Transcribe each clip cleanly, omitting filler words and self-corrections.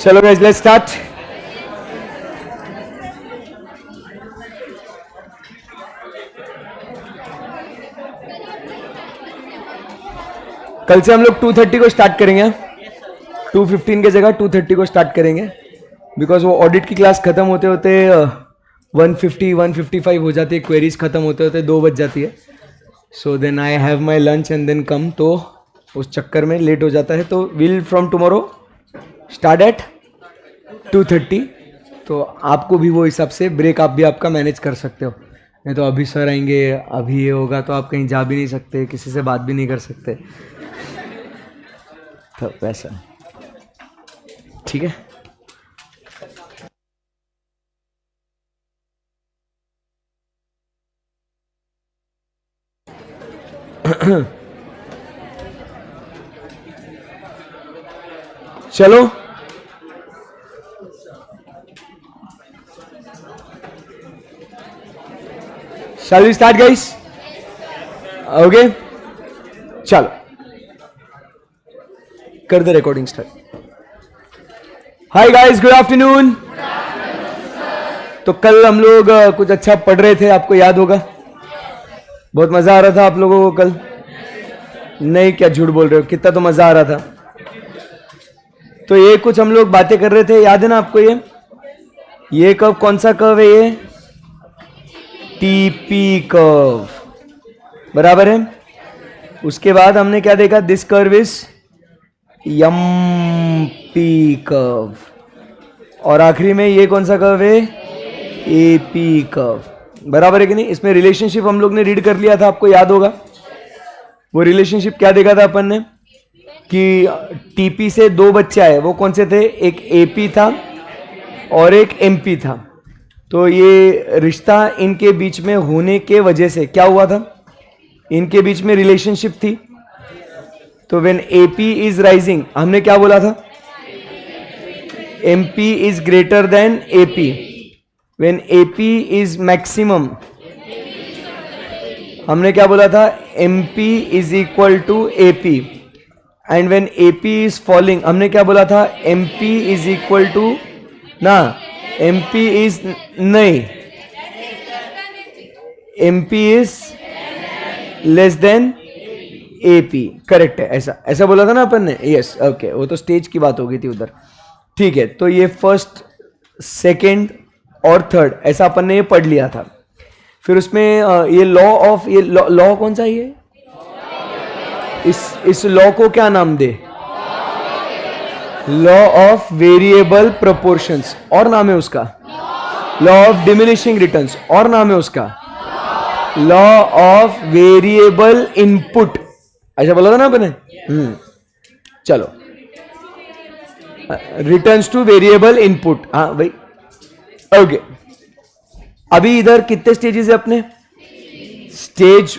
चलो guys, let's start. कल से हम लोग 2:30 को स्टार्ट करेंगे। 2:15 की जगह 2:30 को स्टार्ट करेंगे, बिकॉज वो ऑडिट की क्लास खत्म होते होते 1:50 1:55 हो जाती है, क्वेरीज खत्म होते होते 2 बज जाती है। So then I have my lunch and then come, तो उस चक्कर में लेट हो जाता है। तो will from tomorrow start at 2:30। तो आपको भी वो हिसाब से ब्रेक आप भी आपका मैनेज कर सकते हो। नहीं तो अभी सर आएंगे, अभी ये होगा, तो आप कहीं जा भी नहीं सकते, किसी से बात भी नहीं कर सकते। तो वैसा ठीक है। चलो shall we start guys? Okay, चलो कर दे recording start. Hi guys, good afternoon. तो कल हम लोग कुछ अच्छा पढ़ रहे थे, आपको याद होगा। बहुत मजा आ रहा था आप लोगों को कल? नहीं, क्या झूठ बोल रहे हो, कितना तो मजा आ रहा था। तो ये कुछ हम लोग बातें कर रहे थे, याद है ना आपको? ये कर्व कौन सा कर्व है? ये टीपी कर्व, बराबर है। उसके बाद हमने क्या देखा? This curve is MP curve, और आखिरी में ये कौन सा कर्व है? एपी कर्व, बराबर है कि नहीं? इसमें रिलेशनशिप हम लोग ने रीड कर लिया था, आपको याद होगा। वो रिलेशनशिप क्या देखा था अपन ने कि टीपी से 2 बच्चे आए, वो कौन से थे? एक एपी था और एक एमपी था। तो ये रिश्ता इनके बीच में होने के वजह से क्या हुआ था? इनके बीच में रिलेशनशिप थी। तो व्हेन एपी इज राइजिंग, हमने क्या बोला था? MP is greater than AP. When AP is maximum, हमने क्या बोला था? MP is equal to AP. And when AP is falling, हमने क्या बोला था? एमपी इज इक्वल टू ना, एमपी इज नहीं, MP is less than AP. Correct है, ऐसा ऐसा बोला था ना अपन ने? Yes, okay. वो तो स्टेज की बात हो गई थी उधर। ठीक है, तो ये फर्स्ट, सेकंड और थर्ड ऐसा अपन ने ये पढ़ लिया था। फिर उसमें ये लॉ ऑफ, ये लॉ कौन सा? ये इस लॉ को क्या नाम दे? लॉ ऑफ वेरिएबल प्रोपोर्शंस, और नाम है उसका लॉ ऑफ डिमिनिशिंग रिटर्न्स, और नाम है उसका लॉ ऑफ वेरिएबल इनपुट। ऐसा बोला था ना अपने? चलो, रिटर्न्स टू वेरिएबल इनपुट। हाँ भाई, ओके। अभी इधर कितने स्टेजेस है अपने? स्टेज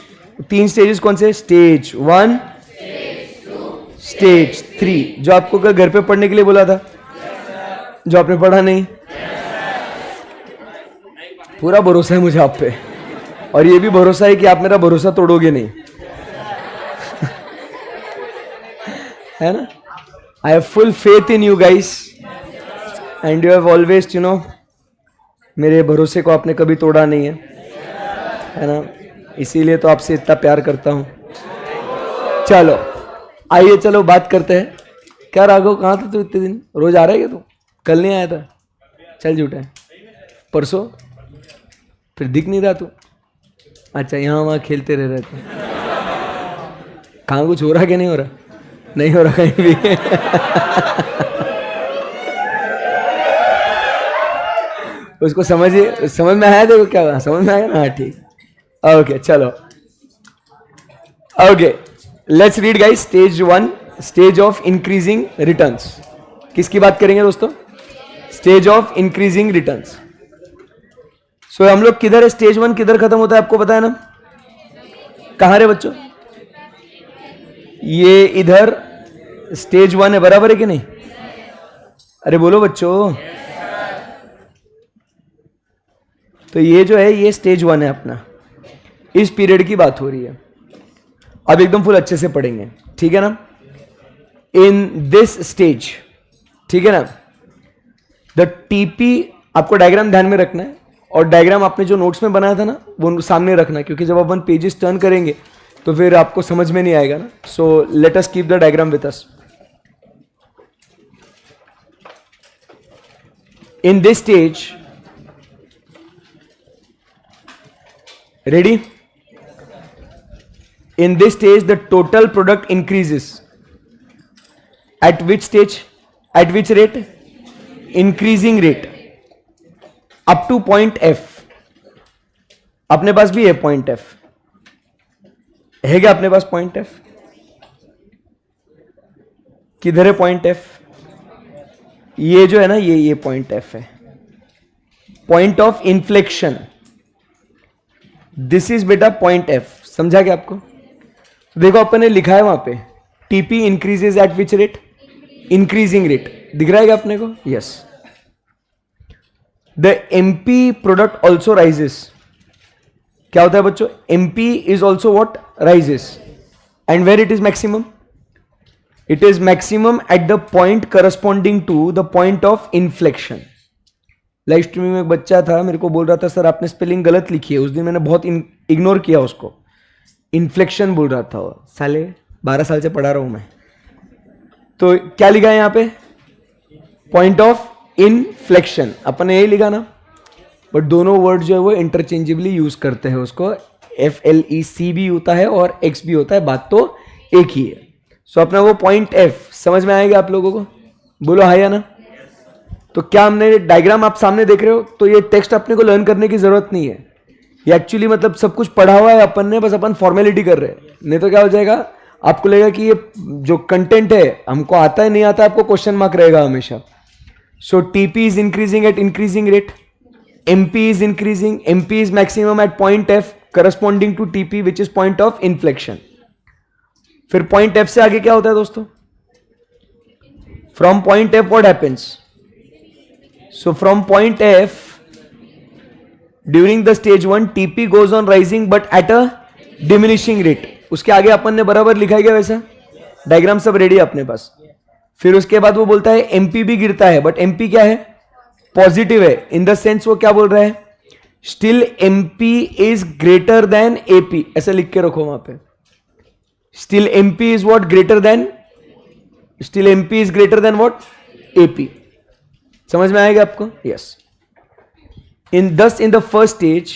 3 स्टेजेस कौन से? स्टेज 1, स्टेज 3, जो आपको घर पे पढ़ने के लिए बोला था, जो आपने पढ़ा नहीं। पूरा भरोसा है मुझे आप पे, और ये भी भरोसा है कि आप मेरा भरोसा तोड़ोगे नहीं। है ना? I have full faith in you guys, and you have always, you know, मेरे भरोसे को आपने कभी तोड़ा नहीं है ना? इसीलिए तो आपसे इतना प्यार करता हूं। चलो आइए, चलो बात करते हैं। क्या राघव, कहाँ था तू इतने दिन? रोज आ रहा है क्या तू? कल नहीं आया था? चल झूठा है। परसों फिर दिख नहीं रहा तू। अच्छा, यहाँ वहाँ खेलते रह रहे थे। कहाँ कुछ हो रहा क्या? नहीं हो रहा? नहीं हो रहा कहीं भी। उसको समझ में आया? देखो क्या हुआ, समझ में आया ना? हाँ ठीक, ओके। चलो okay, let's read guys. Stage 1, stage of increasing returns. किसकी बात करेंगे दोस्तों? Stage of increasing returns. So हम लोग किधर है? स्टेज 1 किधर खत्म होता है आपको पता है ना? कहां रे बच्चों? ये इधर स्टेज 1 है, बराबर है कि नहीं? अरे बोलो बच्चों। तो ये जो है, ये स्टेज 1 है अपना। इस पीरियड की बात हो रही है। अब एकदम फुल अच्छे से पढ़ेंगे, ठीक है ना? इन दिस स्टेज, ठीक है ना? द टीपी, आपको डायग्राम ध्यान में रखना है और डायग्राम आपने जो नोट्स में बनाया था ना वो सामने रखना, क्योंकि जब अपन पेजेस टर्न करेंगे तो फिर आपको समझ में नहीं आएगा ना. So let us keep the diagram with us. In this stage, ready? In this stage the total product increases. At which stage? At which rate? Increasing rate up to point F. अपने पास भी है point F, है क्या अपने पास point F? किधर है point F? ये जो है ना, ये point F है, point of inflection. This is बेटा पॉइंट एफ. समझा क्या आपको? देखो अपन ने लिखा है वहां पे TP increases at which rate? Increasing rate. दिख रहा है क्या अपने को? Yes. The MP product also rises. क्या होता है बच्चों? MP is also what? Rises. And where it is maximum? It is maximum at the point corresponding to the point of inflection. Live streaming में एक बच्चा था, मेरे को बोल रहा था सर आपने स्पेलिंग गलत लिखी है. उस दिन मैंने बहुत इग्नोर किया उसको. इन्फ्लेक्शन बोल रहा था वो. साले 12 साल से पढ़ा रहा हूं मैं. तो क्या लिखा है यहाँ पे? Point of inflection. अपन ने यही लिखा ना, बट दोनों वर्ड जो है वो इंटरचेंजेबली यूज करते हैं उसको. FLEC भी होता है और X भी होता है, बात तो एक ही है. सो अपना वो पॉइंट F समझ में आएगा आप लोगों को? बोलो हाँ या ना. तो क्या हमने डायग्राम आप सामने देख रहे हो, तो ये टेक्स्ट अपने को लर्न करने की जरूरत नहीं है. ये एक्चुअली मतलब सब कुछ पढ़ा हुआ है अपन ने, बस अपन फॉर्मेलिटी कर रहे हैं. नहीं तो क्या हो जाएगा, आपको लगेगा कि ये जो कंटेंट है हमको आता है नहीं आता, आपको क्वेश्चन मार्क रहेगा हमेशा. So TP is increasing at increasing rate. MP is increasing. MP is maximum at point F corresponding to TP which is point of inflection. फिर पॉइंट एफ से आगे क्या होता है दोस्तों? From point F what happens? So from point F, during the stage 1, TP goes on rising but at a diminishing rate. उसके आगे अपन ने बराबर लिखा गया वैसा. डायग्राम सब रेडी है अपने पास. फिर उसके बाद वो बोलता है MP भी गिरता है, बट MP क्या है? पॉजिटिव है. इन द सेंस वो क्या बोल रहा है? Still MP is greater then AP. ऐसा लिख के रखो वहां पे. Still MP is what? Greater then. Still MP is greater then what? AP. समझ में आएगा आपको? Yes. In the first stage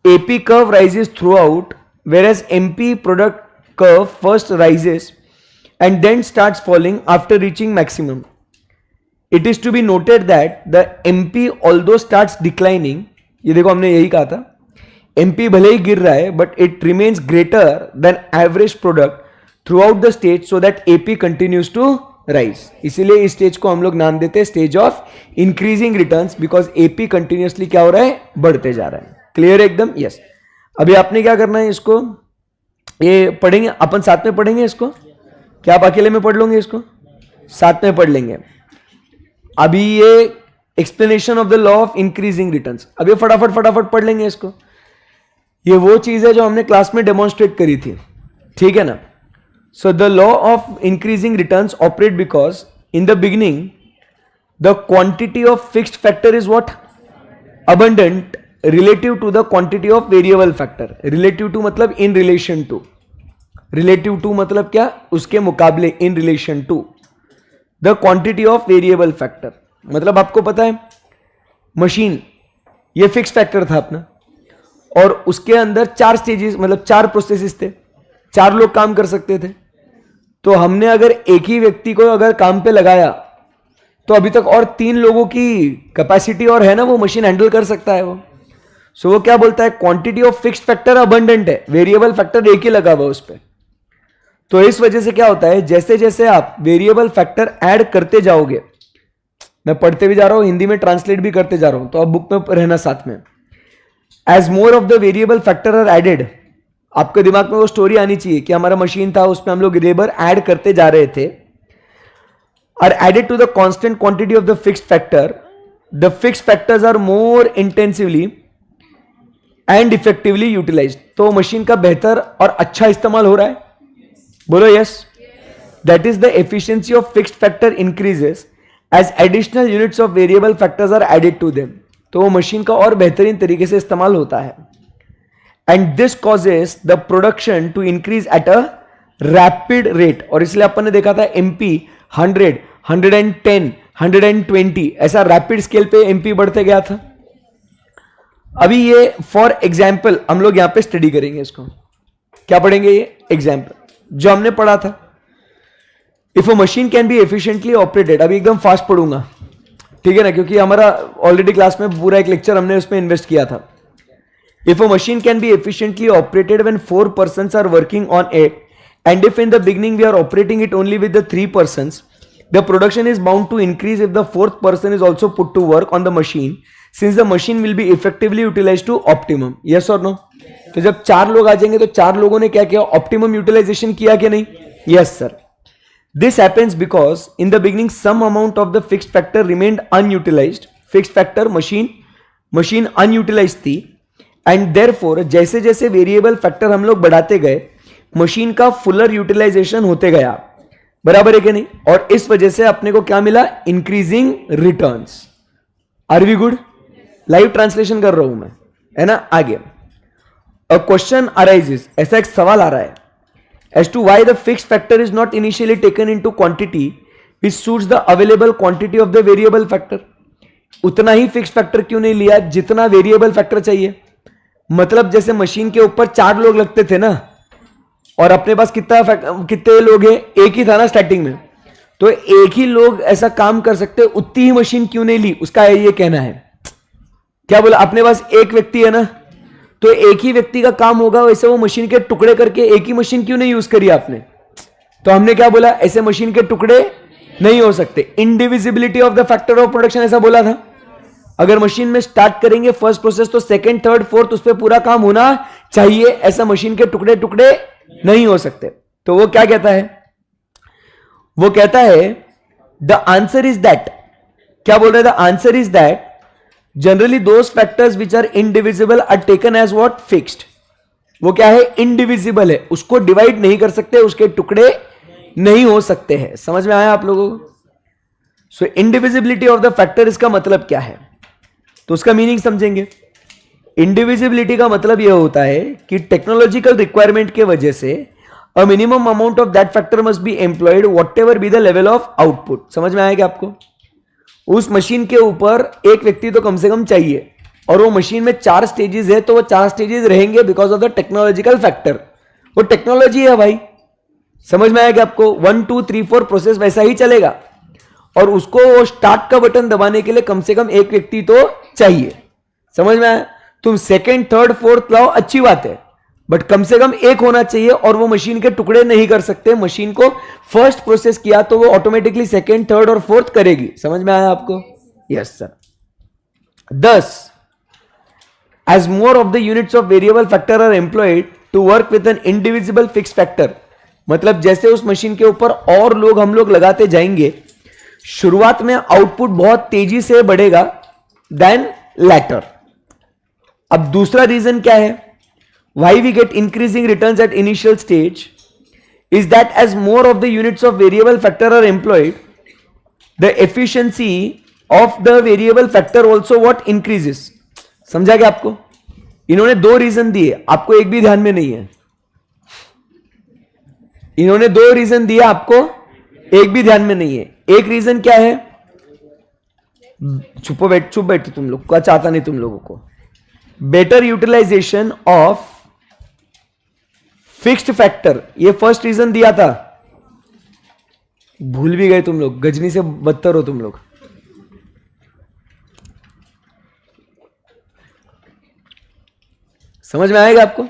AP curve rises throughout, whereas MP product curve first rises and then starts falling after reaching maximum. It is to be noted that the MP although starts declining, ये देखो हमने यही कहा था, MP भले ही गिर रहा है but it remains greater than average product throughout the stage so that AP continues to rise. इसीलिए इस स्टेज को हम लोग नाम देते हैं stage of increasing returns, because AP continuously क्या हो रहा है? बढ़ते जा रहा है. क्लियर एकदम? यस. अभी आपने क्या करना है, इसको ये पढ़ेंगे अपन साथ में पढ़ेंगे इसको. क्या आप अकेले में पढ़ लोगे? इसको साथ में पढ़ लेंगे. अभी ये explanation of the law of increasing returns, अभी फटाफट पढ़ लेंगे इसको. ये वो चीज है जो हमने क्लास में डेमोन्स्ट्रेट करी थी. ठीक है ना? So the law of increasing returns operate because in the beginning the quantity of fixed factor is what? Abundant relative to the quantity of variable factor. Relative to मतलब in relation to. Relative to मतलब क्या? उसके मुकाबले, in relation to the quantity of variable factor. मतलब आपको पता है machine ये फिक्स फैक्टर था अपना, और उसके अंदर 4 स्टेजेस मतलब 4 प्रोसेसेस थे. 4 लोग काम कर सकते थे. तो हमने अगर एक ही व्यक्ति को अगर काम पे लगाया तो अभी तक और 3 लोगों की कैपेसिटी और है ना, वो मशीन हैंडल कर सकता है वो. सो वो क्या बोलता है? Quantity of fixed factor abundant है, वेरिएबल फैक्टर एक ही लगा हुआ उस पर. तो इस वजह से क्या होता है, जैसे जैसे आप वेरिएबल फैक्टर ऐड करते जाओगे, मैं पढ़ते भी जा रहा हूं, हिंदी में ट्रांसलेट भी करते जा रहा हूं, तो आप बुक में रहना साथ में. As more of the variable factor are added, आपके दिमाग में वो स्टोरी आनी चाहिए कि हमारा मशीन था, उसमें हम लोग लेबर ऐड करते जा रहे थे. Are added to the constant quantity of the fixed factor, the fixed factors are more intensively and effectively utilised. तो मशीन का बेहतर और अच्छा इस्तेमाल हो रहा है. बोलो yes. That is the efficiency of fixed factor increases as additional units of variable factors are added to them, तो वो मशीन का और बेहतरीन तरीके से इस्तेमाल होता है. And this causes the production to increase at a rapid rate. और इसलिए अपन ने देखा था एमपी 100, 110, 120 ऐसा रैपिड स्केल पे एमपी बढ़ते गया था. अभी ये फॉर एग्जाम्पल हम लोग यहां पे स्टडी करेंगे. इसको क्या पढ़ेंगे? ये एग्जाम्पल जो हमने पढ़ा था. If a machine can be efficiently operated, अभी एकदम फास्ट पढ़ूंगा, ठीक है ना, क्योंकि हमारा ऑलरेडी क्लास में पूरा एक लेक्चर हमने उसमें इन्वेस्ट किया था. If a machine can be efficiently operated when 4 persons are working on it, and if in the beginning we are operating it only with the 3 persons, the production is bound to increase if the 4th person is also put to work on the machine, since the machine will be effectively utilized to optimum. Yes or no? तो जब 4 लोग आ जाएंगे तो 4 लोगों ने क्या किया? Optimum utilisation किया कि नहीं? Yes sir. This happens because in the beginning some amount of the fixed factor remained unutilized. Fixed factor machine unutilized थी, and therefore जैसे जैसे वेरिएबल फैक्टर हम लोग बढ़ाते गए मशीन का फुलर यूटिलाइजेशन होते गया. बराबर है कि नहीं? और इस वजह से अपने को क्या मिला? Increasing returns. Are we good? Live translation कर रहा हूं मैं, है ना. आगे अ क्वेश्चन अराइजेस, ऐसा एक सवाल आ रहा है, as to why the fixed factor is not initially taken into quantity which suits the available quantity of the variable factor. उतना ही फिक्स्ड फैक्टर क्यों नहीं लिया जितना वेरिएबल फैक्टर चाहिए? मतलब जैसे मशीन के ऊपर 4 लोग लगते थे ना, और अपने पास कितने लोग हैं? एक ही था ना स्टार्टिंग में, तो एक ही लोग ऐसा काम कर सकते, उतनी ही मशीन क्यों नहीं ली? उसका ये कहना है. क्या बोला? अपने पास एक व्यक्ति है ना, तो एक ही व्यक्ति का काम होगा, वैसे वो मशीन के टुकड़े करके एक ही मशीन क्यों नहीं यूज करी आपने? तो हमने क्या बोला? ऐसे मशीन के टुकड़े नहीं हो सकते. Indivisibility of the factor of production ऐसा बोला था. अगर मशीन में स्टार्ट करेंगे फर्स्ट प्रोसेस तो सेकंड, थर्ड, फोर्थ उस पर पूरा काम होना चाहिए. ऐसा मशीन के टुकड़े टुकड़े नहीं हो सकते. तो वो क्या कहता है? वो कहता है द आंसर इज दैट. क्या बोल रहे? The answer is that generally those factors which are indivisible are taken as what? Fixed. वो क्या है? इनडिविजिबल है, उसको डिवाइड नहीं कर सकते, उसके टुकड़े नहीं हो सकते हैं. समझ में आया आप लोगों को? सो इनडिविजिबिलिटी ऑफ द फैक्टर, इसका मतलब क्या है? तो उसका मीनिंग समझेंगे. इंडिविजिबिलिटी का मतलब यह होता है कि टेक्नोलॉजिकल रिक्वायरमेंट के वजह से a minimum amount of that factor must be employed whatever be the level of output. समझ में आएगा आपको? उस मशीन के ऊपर एक व्यक्ति तो कम से कम चाहिए, और वो मशीन में 4 स्टेजेस है, तो वो 4 स्टेजेस रहेंगे because of the technological factor. वो टेक्नोलॉजी है भाई. समझ में आएगा आपको? 1 2 3 4 प्रोसेस वैसा ही चलेगा, और उसको वो स्टार्ट का बटन दबाने के लिए कम से कम एक व्यक्ति तो चाहिए. समझ में आया? तुम सेकंड, थर्ड, फोर्थ लाओ, अच्छी बात है, बट कम से कम एक होना चाहिए, और वो मशीन के टुकड़े नहीं कर सकते. मशीन को फर्स्ट प्रोसेस किया तो वो ऑटोमेटिकली सेकंड, थर्ड और फोर्थ करेगी. समझ में आया आपको? Yes sir. Thus, as more of the units of variable factor are employed to work with an indivisible fixed factor, मतलब जैसे उस मशीन के ऊपर और लोग हम लोग लगाते जाएंगे, शुरुआत में आउटपुट बहुत तेजी से बढ़ेगा देन लैटर. अब दूसरा रीजन क्या है? Why we get increasing returns at initial stage is that as more of the units of variable factor are employed, the efficiency of the variable factor also what? Increases. समझा क्या आपको? इन्होंने 2 reason दिए, आपको एक भी ध्यान में नहीं है. इन्होंने 2 रीजन दिए, आपको एक भी ध्यान में नहीं है. एक रीजन क्या है? चुप बैठो तुम लोग, कुछ आता नहीं तुम लोगों को. Better utilisation of fixed factor, ये फर्स्ट रीजन दिया था. भूल भी गए तुम लोग, गजनी से बदतर हो तुम लोग. समझ में आएगा आपको?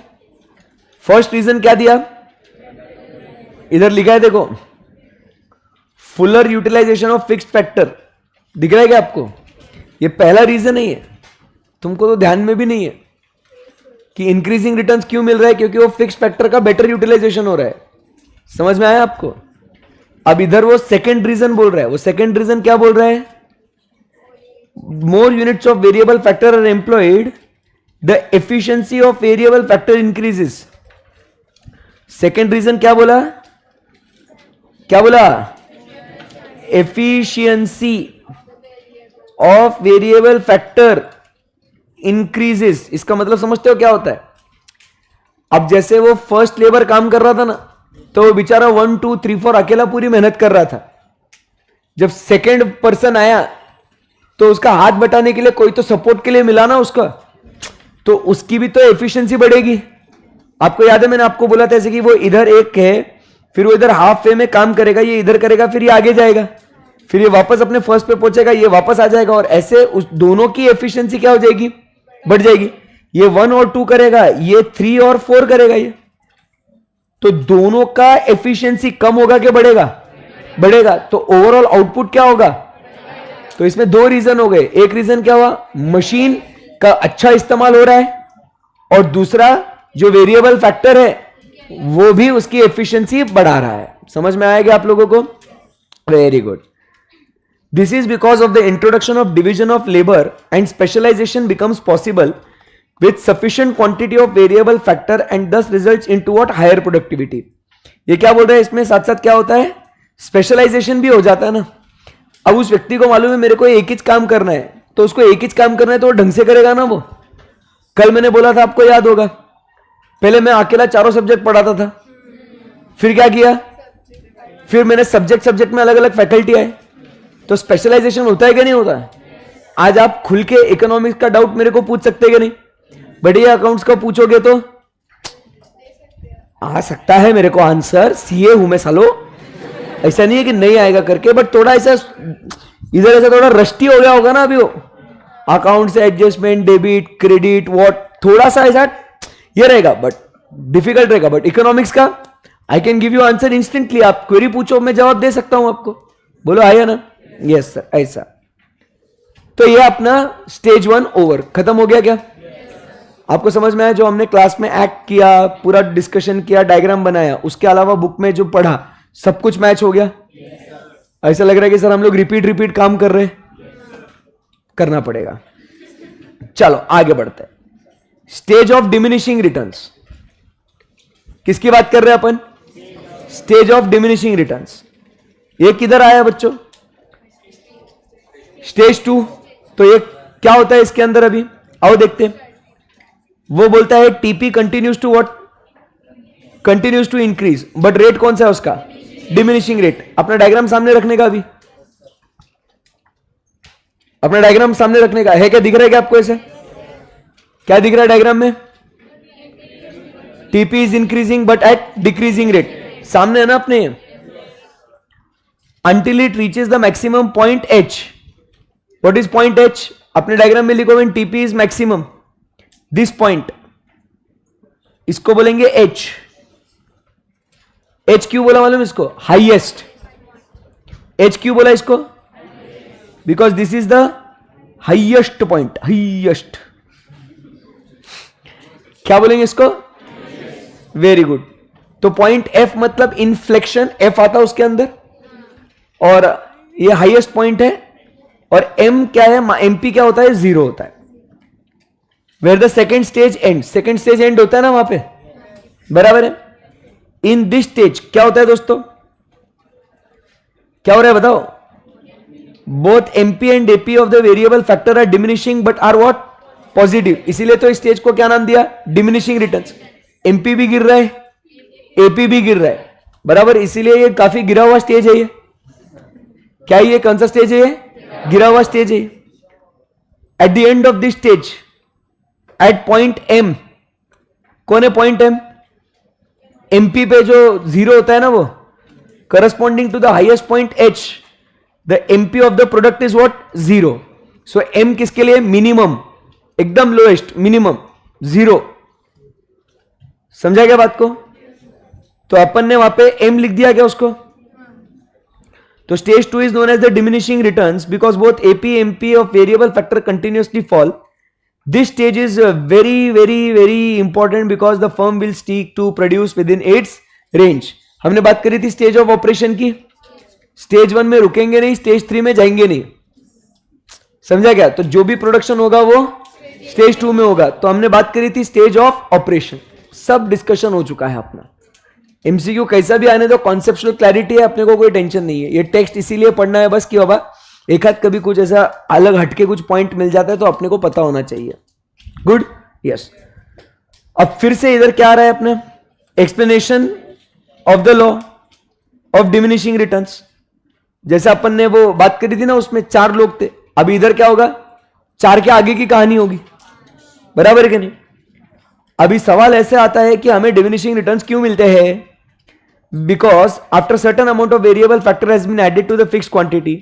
फर्स्ट रीजन क्या दिया? इधर लिखा है देखो, fuller utilisation of fixed factor. दिख रहा है क्या आपको? ये पहला रीजन नहीं है, तुमको तो ध्यान में भी नहीं है कि इंक्रीजिंग रिटर्न्स क्यों मिल रहा है, क्योंकि वो फिक्स्ड फैक्टर का बेटर यूटिलाइजेशन हो रहा है. समझ में आया आपको? अब इधर वो सेकंड रीजन बोल रहा है. वो सेकंड रीजन क्या बोल रहा है? More units of variable factor are employed, the efficiency of variable factor increases. Second reason क्या बोला? क्या बोला? Efficiency of variable factor increases, इसका मतलब समझते हो क्या होता है? अब जैसे वो फर्स्ट लेबर काम कर रहा था ना, तो वो बेचारा 1 2 3 4 अकेला पूरी मेहनत कर रहा था। जब सेकेंड पर्सन आया तो उसका हाथ बटाने के लिए कोई तो सपोर्ट के लिए मिला ना उसका, तो उसकी भी तो एफिशिएंसी बढ़ेगी। आपको याद है मैंने आपको बोला था ऐसे कि वो इधर एक है, फिर वो इधर हाफ वे में काम करेगा, ये इधर करेगा, फिर ये आगे जाएगा, फिर ये वापस अपने फर्स्ट पे पहुंचेगा, ये वापस आ जाएगा, और ऐसे उस दोनों की एफिशिएंसी क्या हो जाएगी? बढ़ जाएगी। ये 1 और 2 करेगा, ये 3 और 4 करेगा, ये तो दोनों का एफिशिएंसी कम होगा कि बढ़ेगा? बढ़ेगा। तो ओवरऑल आउटपुट क्या होगा? तो इसमें दो रीजन हो गए। एक रीजन क्या हुआ? मशीन का अच्छा इस्तेमाल हो रहा है, और दूसरा जो वेरिएबल फैक्टर है वो भी उसकी एफिशिएंसी बढ़ा रहा है। समझ में आएगा आप लोगों को? Very good. This is because of the introduction of division of labour and specialisation becomes possible with sufficient quantity of variable factor and thus results into what? Higher productivity। ये क्या बोल रहा है इसमें? साथ साथ क्या होता है? स्पेशलाइजेशन भी हो जाता है ना। अब उस व्यक्ति को मालूम है मेरे को एक ही काम करना है, तो उसको एक ही काम करना है तो वो ढंग से करेगा ना। वो कल मैंने बोला था, आपको याद होगा, पहले मैं अकेला चारों सब्जेक्ट पढ़ाता था, फिर क्या किया? फिर मैंने सब्जेक्ट में अलग अलग फैकल्टी आए, तो स्पेशलाइजेशन होता है कि नहीं होता है? आज आप खुल के इकोनॉमिक्स का डाउट मेरे को पूछ सकते हैं कि नहीं? बढ़िया अकाउंट्स का पूछोगे तो आ सकता है मेरे को आंसर, सीए हूं मैं सालो, ऐसा नहीं है कि नहीं आएगा करके, बट थोड़ा ऐसा इधर ऐसा थोड़ा रस्टी हो गया होगा ना अभी वो अकाउंट से, एडजस्टमेंट, डेबिट, क्रेडिट, वॉट, थोड़ा सा ऐसा ये रहेगा, बट डिफिकल्ट रहेगा। बट इकोनॉमिक्स का I can give you answer instantly. आप क्वेरी पूछो, मैं जवाब दे सकता हूं आपको। बोलो आया ना? यस सर, ऐसा। तो ये अपना स्टेज 1 ओवर, खत्म हो गया क्या? आपको समझ में आया? जो हमने क्लास में एक्ट किया, पूरा डिस्कशन किया, डायग्राम बनाया, उसके अलावा बुक में जो पढ़ा सब कुछ मैच हो गया? ऐसा लग रहा है कि सर हम लोग रिपीट काम कर रहे हैं। करना पड़ेगा। चलो आगे बढ़ते हैं। स्टेज ऑफ डिमिनिशिंग रिटर्न्स, किसकी बात कर रहे हैं अपन? Stage of diminishing returns. ये किधर आया बच्चों? स्टेज 2। तो ये क्या होता है इसके अंदर? अभी आओ देखते हैं। वो बोलता है TP continues to what? Continues to increase, but rate कौन सा है उसका? Diminishing rate. अपना डायग्राम सामने रखने का, अभी अपना डायग्राम सामने रखने का है। क्या दिख रहा है क्या आपको? ऐसे क्या दिख रहा है डायग्राम में? TP is increasing but at decreasing rate, सामने है ना अपने। Until it reaches the maximum point H. What is point H? अपने डायग्राम में लिखो when TP is maximum, this point, इसको बोलेंगे एच। एच क्यों बोला मालूम इसको? हाईएस्ट। एच क्यों बोला इसको? Because this is the highest point. Highest क्या बोलेंगे इसको? Very good. तो पॉइंट एफ मतलब इन्फ्लेक्शन, एफ आता है उसके अंदर, और ये हाईएस्ट पॉइंट है। और एम क्या है? एमपी क्या होता है? 0 होता है। Where the second stage end, second stage end होता है ना वहां पे, बराबर है। इन दिस स्टेज क्या होता है दोस्तों? क्या हो रहा है बताओ? Both MP and AP of the variable factor are diminishing but are what? Positive. इसीलिए तो इस स्टेज को क्या नाम दिया? Diminishing returns. एमपी भी गिर रहा है, एपी भी गिर रहा है, बराबर। इसीलिए ये काफी गिरा हुआ स्टेज है। ये क्या? ये कौन सा स्टेज है? गिरा हुआ स्टेज है। At the end of this stage, at point M, कौन है पॉइंट एम? एमपी पे जो 0 होता है ना, वो corresponding to the highest point H, the MP of the product is what? 0। So M किसके लिए? मिनिमम, एकदम लोएस्ट, मिनिमम 0। समझा क्या बात को? तो अपन ने वहां पे एम लिख दिया क्या उसको? तो stage 2 is known as the diminishing returns because both AP MP of variable factor continuously fall. This stage is very important because the firm will seek to produce within its range। हमने बात करी थी stage of operation की। Stage 1 में रुकेंगे नहीं, stage 3 में जाएंगे नहीं। समझा क्या? तो जो भी प्रोडक्शन होगा वो स्टेज 2 में होगा। तो हमने बात करी थी स्टेज ऑफ ऑपरेशन। सब डिस्कशन हो चुका है अपना। एमसीक्यू कैसा भी आने दो, कॉन्सेप्चुअल क्लैरिटी है, अपने को कोई टेंशन नहीं है। ये टेक्स्ट इसीलिए पढ़ना है बस कि बाबा एक हाथ कभी कुछ ऐसा अलग हटके कुछ पॉइंट मिल जाता है तो अपने को पता होना चाहिए। Good, yes. अब फिर से इधर क्या आ रहा है अपने, explanation of the law of diminishing returns. जैसे अपन ने वो बात करी थी ना, उसमें 4 लोग थे, अभी इधर क्या होगा, 4 के आगे की कहानी होगी, बराबर है कि नहीं। अभी सवाल ऐसे आता है कि हमें डिमिनिशिंग रिटर्न्स क्यों मिलते हैं, because after certain amount of variable factor has been added to the fixed quantity.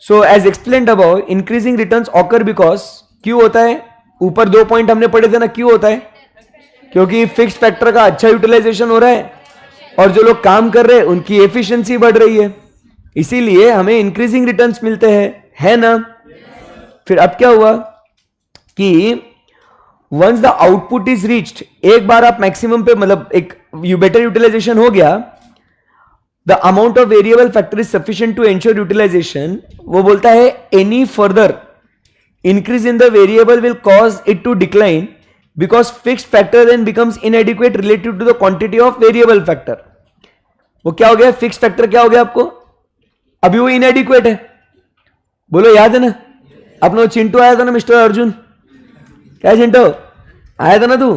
So as explained above, increasing returns occur because, क्यों होता है, ऊपर 2 पॉइंट हमने पढ़े थे ना, क्यों होता है, क्योंकि फिक्स्ड फैक्टर का अच्छा यूटिलाइजेशन हो रहा है और जो लोग काम कर रहे हैं उनकी एफिशिएंसी बढ़ रही है, इसीलिए हमें इंक्रीजिंग रिटर्न्स मिलते हैं, है ना। फिर अब क्या हुआ कि once the output is reached, एक बार आप मैक्सिमम पे मतलब एक बेटर यूटिलाइजेशन हो गया, the amount of variable factor is sufficient to ensure utilisation. वो बोलता है any further increase in the variable will cause it to decline because fixed factor then becomes inadequate related to the quantity of variable factor. वो क्या हो गया, fixed factor क्या हो गया आपको, अभी वो इनएडिक्वेट है। बोलो याद है ना, अपना चिंटू आया था ना, मिस्टर अर्जुन, क्या चिंटू आया था ना तू,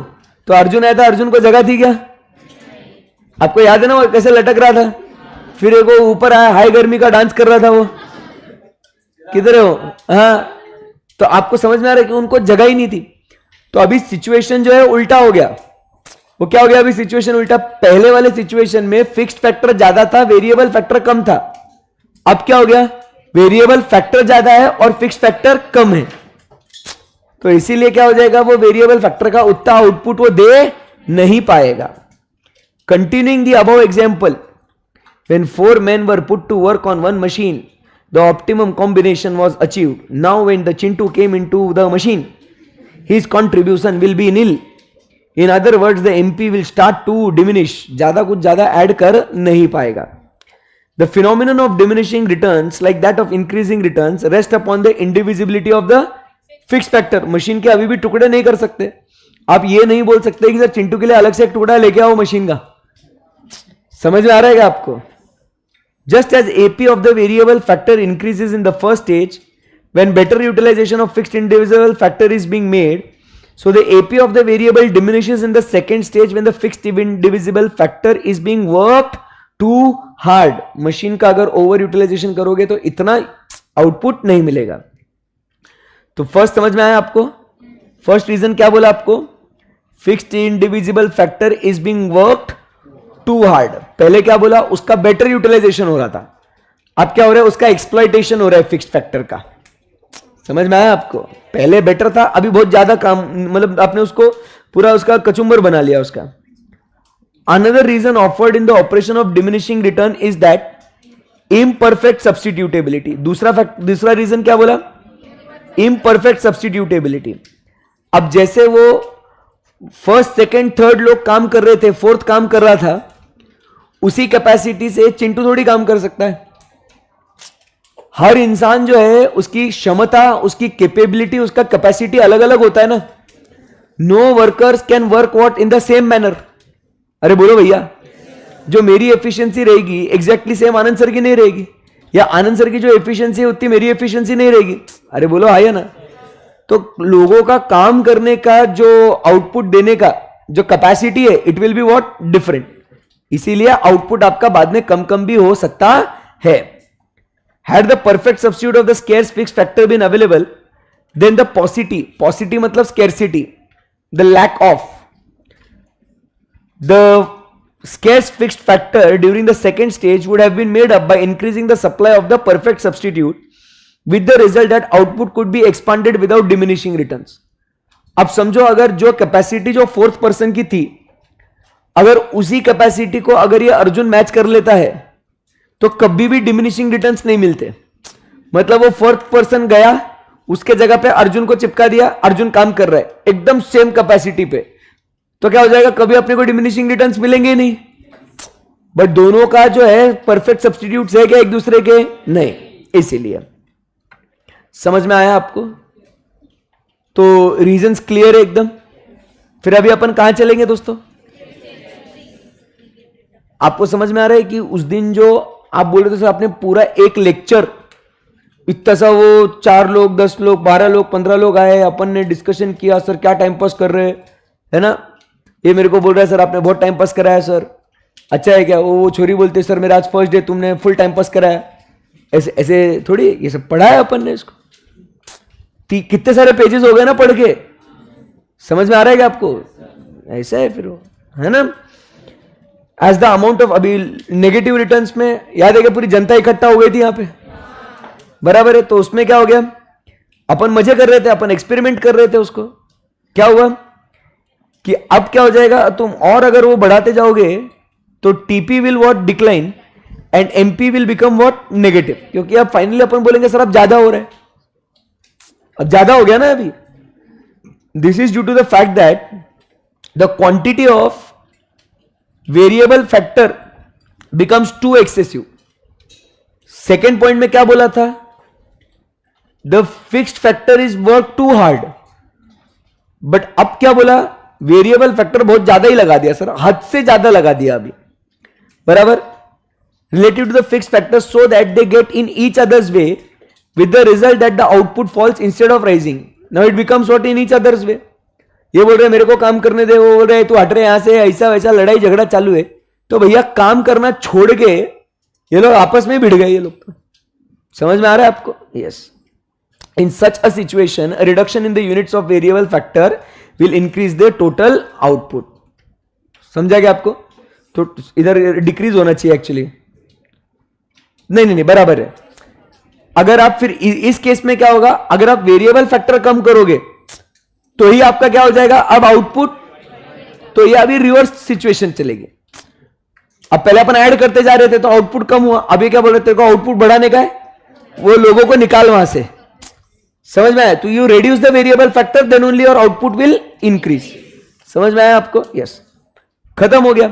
तो अर्जुन आया था, अर्जुन को जगह थी क्या, आपको याद है ना वो कैसे लटक रहा था, फिर एक वो ऊपर आया, हाई गर्मी का डांस कर रहा था, वो किधर है वो, हाँ। तो आपको समझ में आ रहा है कि उनको जगह ही नहीं थी। तो अभी सिचुएशन जो है उल्टा हो गया। वो क्या हो गया अभी सिचुएशन उल्टा, पहले वाले सिचुएशन में फिक्स्ड फैक्टर ज्यादा था, वेरिएबल फैक्टर कम था। अब क्या हो गया, वेरिएबल फैक्टर ज्यादा है और फिक्स्ड फैक्टर कम है, तो इसीलिए क्या हो जाएगा, वो वेरिएबल फैक्टर का उतना आउटपुट वो दे नहीं पाएगा। Continuing the above example, when 4 men were put to work on one machine, the optimum combination was achieved. Now when the Chintu came into the machine, his contribution will be nil. In other words, the MP will start to diminish. ज्यादा कुछ ज्यादा add कर नहीं पाएगा। The phenomenon of diminishing returns, like that of increasing returns, rest upon the indivisibility of the fixed factor. Machine के अभी भी टुकड़े नहीं कर सकते। आप ये नहीं बोल सकते कि सर चिंटू के लिए अलग से एक टुकड़ा लेके आओ मशीन का। समझ में आ रहा है आपको? Just as AP of the variable factor increases in the first stage, when better utilization of fixed indivisible factor is being made, so the AP of the variable diminishes in the second stage when the fixed indivisible factor is being worked too hard. Machine का अगर over utilisation करोगे तो इतना output नहीं मिलेगा। तो first समझ में आया आपको? फर्स्ट रीजन क्या बोला आपको? Fixed indivisible factor is being worked too hard. पहले क्या बोला? उसका बेटर यूटिलाइजेशन हो रहा था। अब क्या हो रहा है? उसका एक्सप्लॉइटेशन हो रहा है फिक्स्ड फैक्टर का। समझ में आया आपको? पहले बेटर था, अभी बहुत ज्यादा काम, मतलब आपने उसको पूरा उसका कचुम्बर बना लिया उसका। Another reason offered in the operation of diminishing return is that imperfect substitutability. दूसरा रीजन क्या बोला? Imperfect substitutability. अब जैसे वो फर्स्ट सेकेंड थर्ड लोग काम कर रहे थे, फोर्थ काम कर रहा था, उसी कैपेसिटी से चिंटू थोड़ी काम कर सकता है। हर इंसान जो है उसकी क्षमता, उसकी कैपेबिलिटी, उसका कैपेसिटी अलग अलग होता है ना। No workers can work what in the same manner. अरे बोलो भैया, जो मेरी एफिशिएंसी रहेगी एग्जैक्टली सेम आनंद सर की नहीं रहेगी, या आनंद सर की जो एफिशिएंसी उतनी मेरी एफिशिएंसी नहीं रहेगी। अरे बोलो हाँ या ना? तो लोगों का काम करने का जो आउटपुट देने का जो कैपेसिटी है, it will be what different. इसीलिए आउटपुट आपका बाद में कम कम भी हो सकता है। Had the perfect substitute of the scarce fixed factor been available, then the paucity मतलब scarcity, the lack of the scarce fixed factor during the second stage would have been made up by increasing the supply of the perfect substitute, with the result that output could be expanded without diminishing returns. अब समझो, अगर जो capacity जो fourth person की थी, अगर उसी capacity को अगर ये अर्जुन मैच कर लेता है तो कभी भी डिमिनिशिंग रिटर्न्स नहीं मिलते। मतलब वो फोर्थ पर्सन गया, उसके जगह पे अर्जुन को चिपका दिया, अर्जुन काम कर रहा है एकदम सेम कैपेसिटी पे, तो क्या हो जाएगा? कभी अपने को डिमिनिशिंग रिटर्न्स मिलेंगे ही नहीं। बट दोनों का जो है परफेक्ट सब्स्टिट्यूट्स है क्या एक दूसरे के? नहीं। इसीलिए समझ में आया आपको? तो रीजंस क्लियर है एकदम। फिर अभी अपन कहां चलेंगे दोस्तों? आपको समझ में आ रहा है कि उस दिन जो आप बोल रहे थे सर, आपने पूरा एक लेक्चर इतना सा, वो 4 लोग 10 लोग 12 लोग 15 लोग आए, अपन ने डिस्कशन किया, सर क्या टाइम पास कर रहे हैं, है ना। ये मेरे को बोल रहा है सर आपने बहुत टाइम पास कराया सर। अच्छा है क्या? वो छोरी बोलते सर मेरा आज फर्स्ट डे, तुमने फुल टाइम पास कराया। ऐसे ऐसे थोड़ी, ये सब पढ़ा है अपन ने इसको। कितने सारे पेजेस हो गए ना पढ़ के, समझ में आ रहा है क्या आपको? ऐसा है फिर वो, है ना। एज द अमाउंट ऑफ, अभी नेगेटिव रिटर्न्स में याद है कि पूरी जनता इकट्ठा हो गई थी यहाँ पे, बराबर है। तो उसमें क्या हो गया, अपन मजे कर रहे थे, अपन एक्सपेरिमेंट कर रहे थे उसको। क्या हुआ कि अब क्या हो जाएगा तुम, और अगर वो बढ़ाते जाओगे तो TP will what decline and MP will become what negative, क्योंकि अब फाइनली अपन बोलेंगे सर अब ज्यादा हो रहा है, अब ज्यादा हो गया ना अभी। This is due to the fact that the quantity of variable factor becomes too excessive. Second point में क्या बोला था, the fixed factor is work too hard. But अब क्या बोला, वेरिएबल फैक्टर बहुत ज्यादा ही लगा दिया सर, हद से ज्यादा लगा दिया अभी, बराबर। Relative to the fixed factor so that they get in each others way with the result that the output falls instead of rising, now it becomes what in each others way. ये बोल रहे मेरे को काम करने दे, वो बोल रहे तू हट रहे यहां से, ऐसा वैसा लड़ाई झगड़ा चालू है। तो भैया काम करना छोड़ के ये लोग आपस में भिड़ गए, ये लोग तो। समझ में आ रहा है आपको? Yes. In such a situation, a reduction in the units of variable factor will increase the total output. समझा क्या आपको? तो इधर डिक्रीज होना चाहिए एक्चुअली, नहीं नहीं नहीं, बराबर है। अगर आप फिर इस केस में क्या होगा, अगर आप वेरिएबल फैक्टर कम करोगे तो ही आपका क्या हो जाएगा, अब आउटपुट। तो ये अभी रिवर्स सिचुएशन चलेगी। अब पहले अपन ऐड करते जा रहे थे तो आउटपुट कम हुआ, अभी क्या बोल रहे थे, आउटपुट बढ़ाने का है, वो लोगों को निकाल वहां से। समझ में आया? तो you reduce the variable factor then only your output will increase. समझ में आया आपको? यस, खत्म हो गया।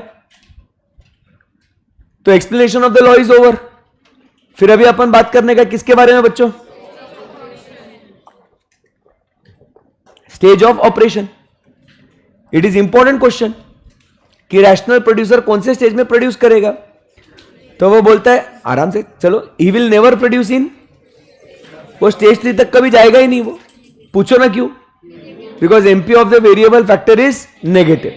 तो explanation of the law is over. फिर अभी अपन बात करने का किसके बारे में बच्चों? Stage of operation. It is important question कि रैशनल प्रोड्यूसर कौन से स्टेज में प्रोड्यूस करेगा। तो वो बोलता है आराम से चलो, he will never produce in, वो स्टेज 3 तक कभी जाएगा ही नहीं। वो पूछो ना क्यों, because MP of the variable factor is negative.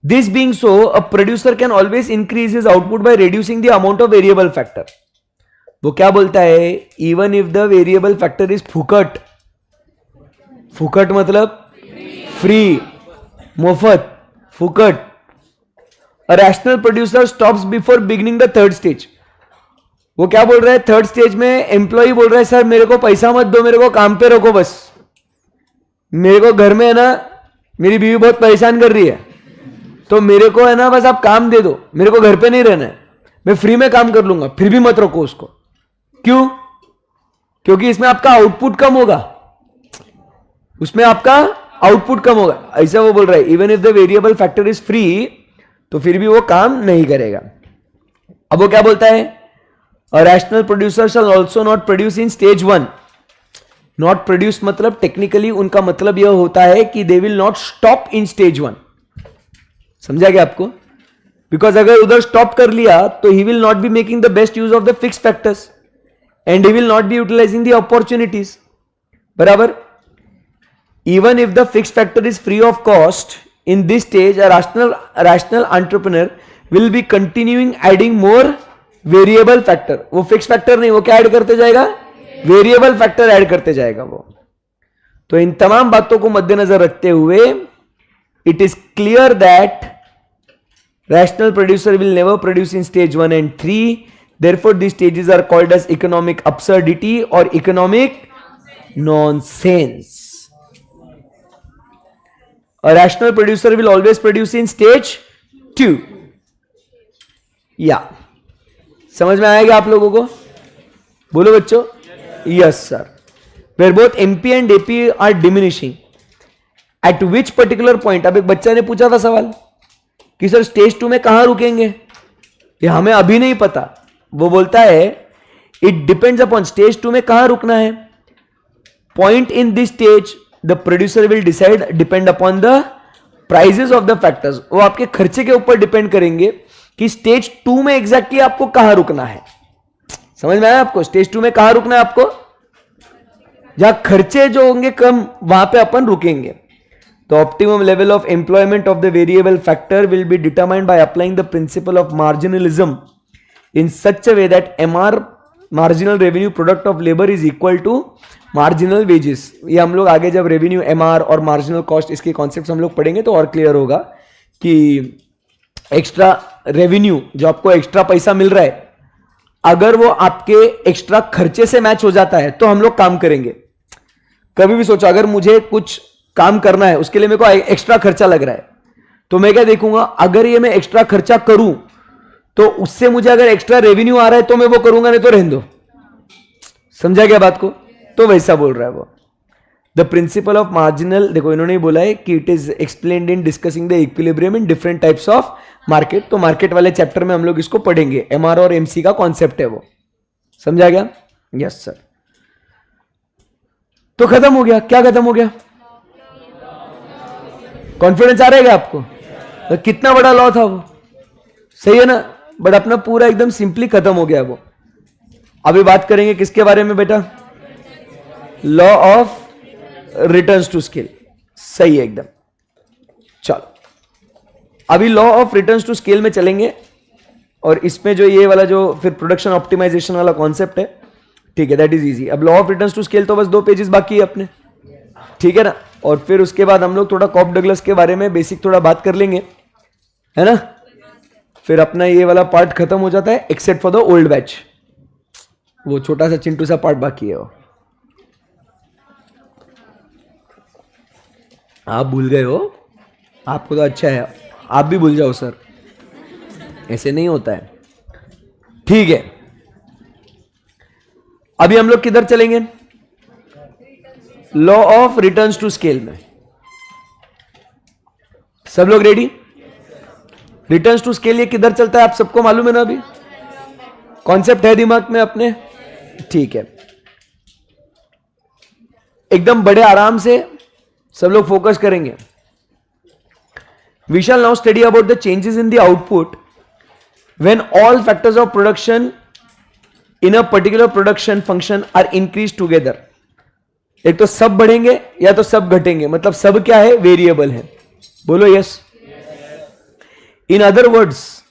This being so, a producer can always increase his output by reducing the amount of variable factor. वो क्या बोलता है, even if the variable factor is फुकट, फुकट मतलब free, मुफ्त, फुकट, a rational producer stops before beginning the third stage. वो क्या बोल रहा है, थर्ड स्टेज में एम्प्लॉय बोल रहा है सर मेरे को पैसा मत दो, मेरे को काम पे रखो बस, मेरे को घर में है ना मेरी बीवी बहुत परेशान कर रही है, तो मेरे को है ना बस आप काम दे दो, मेरे को घर पे नहीं रहना है, मैं फ्री में काम कर लूंगा, फिर भी मत रखो उसको। क्यों? क्योंकि इसमें आपका आउटपुट कम होगा, उसमें आपका आउटपुट कम होगा, ऐसा वो बोल रहा है। Even if the variable factor is free, तो फिर भी वो काम नहीं करेगा। अब वो क्या बोलता है, A rational producer shall also not produce in stage 1. Not produce मतलब टेक्निकली उनका मतलब यह होता है कि they will not stop in stage 1. समझा क्या आपको? बिकॉज अगर उधर स्टॉप कर लिया तो he will not be making the best use of the fixed factors and he will not be utilizing the opportunities. बराबर? Even if the fixed factor is free of cost, in this stage a rational entrepreneur will be continuing adding more variable factor. वो fix factor नहीं, वो क्या add करते जाएगा, variable factor add करते जाएगा वो। तो इन तमाम बातों को मद्देनजर रखते हुए it is clear that rational producer will never produce in stage 1 and 3, therefore these stages are called as economic absurdity or economic nonsense. A rational producer will always produce in stage 2. या समझ में आएगा आप लोगों को? बोलो बच्चों। Yes sir. Where both MP and AP are diminishing at which particular point. अब एक बच्चा ने पूछा था सवाल कि सर स्टेज 2 में कहां रुकेंगे, ये हमें अभी नहीं पता। वो बोलता है इट डिपेंड्स अपॉन, स्टेज 2 में कहां रुकना है, point in this stage the producer will decide depend upon the prices of the factors. वो आपके खर्चे के ऊपर डिपेंड करेंगे कि स्टेज 2 में एग्जैक्टली आपको कहां रुकना है। समझ में आया आपको? स्टेज 2 में कहां रुकना है आपको? जहां खर्चे जो होंगे कम, वहां पे अपन रुकेंगे। तो optimum level of employment of the variable factor will be determined by applying the principle of marginalism in such a way that MR marginal revenue product of labour is equal to marginal wages. ये हम लोग आगे जब revenue MR और marginal cost इसके concept हम लोग पढ़ेंगे तो और क्लियर होगा कि एक्स्ट्रा रेवेन्यू जो आपको एक्स्ट्रा पैसा मिल रहा है, अगर वो आपके एक्स्ट्रा खर्चे से मैच हो जाता है तो हम लोग काम करेंगे। कभी भी सोचो, अगर मुझे कुछ काम करना है, उसके लिए मेरे को एक्स्ट्रा खर्चा लग रहा है, तो मैं क्या देखूंगा, अगर ये मैं एक्स्ट्रा खर्चा करूं तो उससे मुझे अगर एक्स्ट्रा रेवेन्यू आ रहा है तो मैं वो करूंगा, नहीं तो रहने दो। समझा क्या बात को? तो वैसा बोल रहा है वो। द प्रिंसिपल ऑफ मार्जिनल, देखो इन्होंने बोला है कि it is explained in discussing the equilibrium in different types of market. तो मार्केट वाले चैप्टर में हम लोग इसको पढ़ेंगे। एमआर और एमसी का कॉन्सेप्ट है वो। समझा गया? Yes sir. तो खत्म हो गया। क्या खत्म हो गया? कॉन्फिडेंस आ रहेगा आपको? तो कितना बड़ा लॉ था वो, सही है ना? बट अपना पूरा एकदम सिंपली खत्म हो गया वो। अभी बात करेंगे किसके बारे में बेटा? Law of returns to scale. सही है एकदम। चलो अभी law of returns to scale में चलेंगे, और इसमें जो ये वाला जो फिर प्रोडक्शन ऑप्टिमाइजेशन वाला कॉन्सेप्ट है, ठीक है, दैट इज इजी। अब law of returns to scale तो बस 2 पेजेस बाकी है अपने, ठीक है ना? और फिर उसके बाद हम लोग थोड़ा कॉप डगलस के बारे में बेसिक थोड़ा बात कर लेंगे, है ना? फिर अपना ये वाला पार्ट खत्म हो जाता है, except for the old batch. वो छोटा सा चिंटू सा पार्ट बाकी है वो। आप भूल गए हो? आपको तो अच्छा है, आप भी भूल जाओ सर, ऐसे नहीं होता है। ठीक है, अभी हम लोग किधर चलेंगे? Law of returns to scale में। सब लोग रेडी? रिटर्न्स टू स्केल ये किधर चलता है आप सबको मालूम है ना? अभी कॉन्सेप्ट है दिमाग में अपने? ठीक है, एकदम बड़े आराम से सब लोग फोकस करेंगे। We shall now study about the changes in the output when all factors of production in a particular production function are increase together. एक तो सब बढ़ेंगे या तो सब घटेंगे। मतलब सब क्या है? वेरिएबल है। बोलो yes. In other words,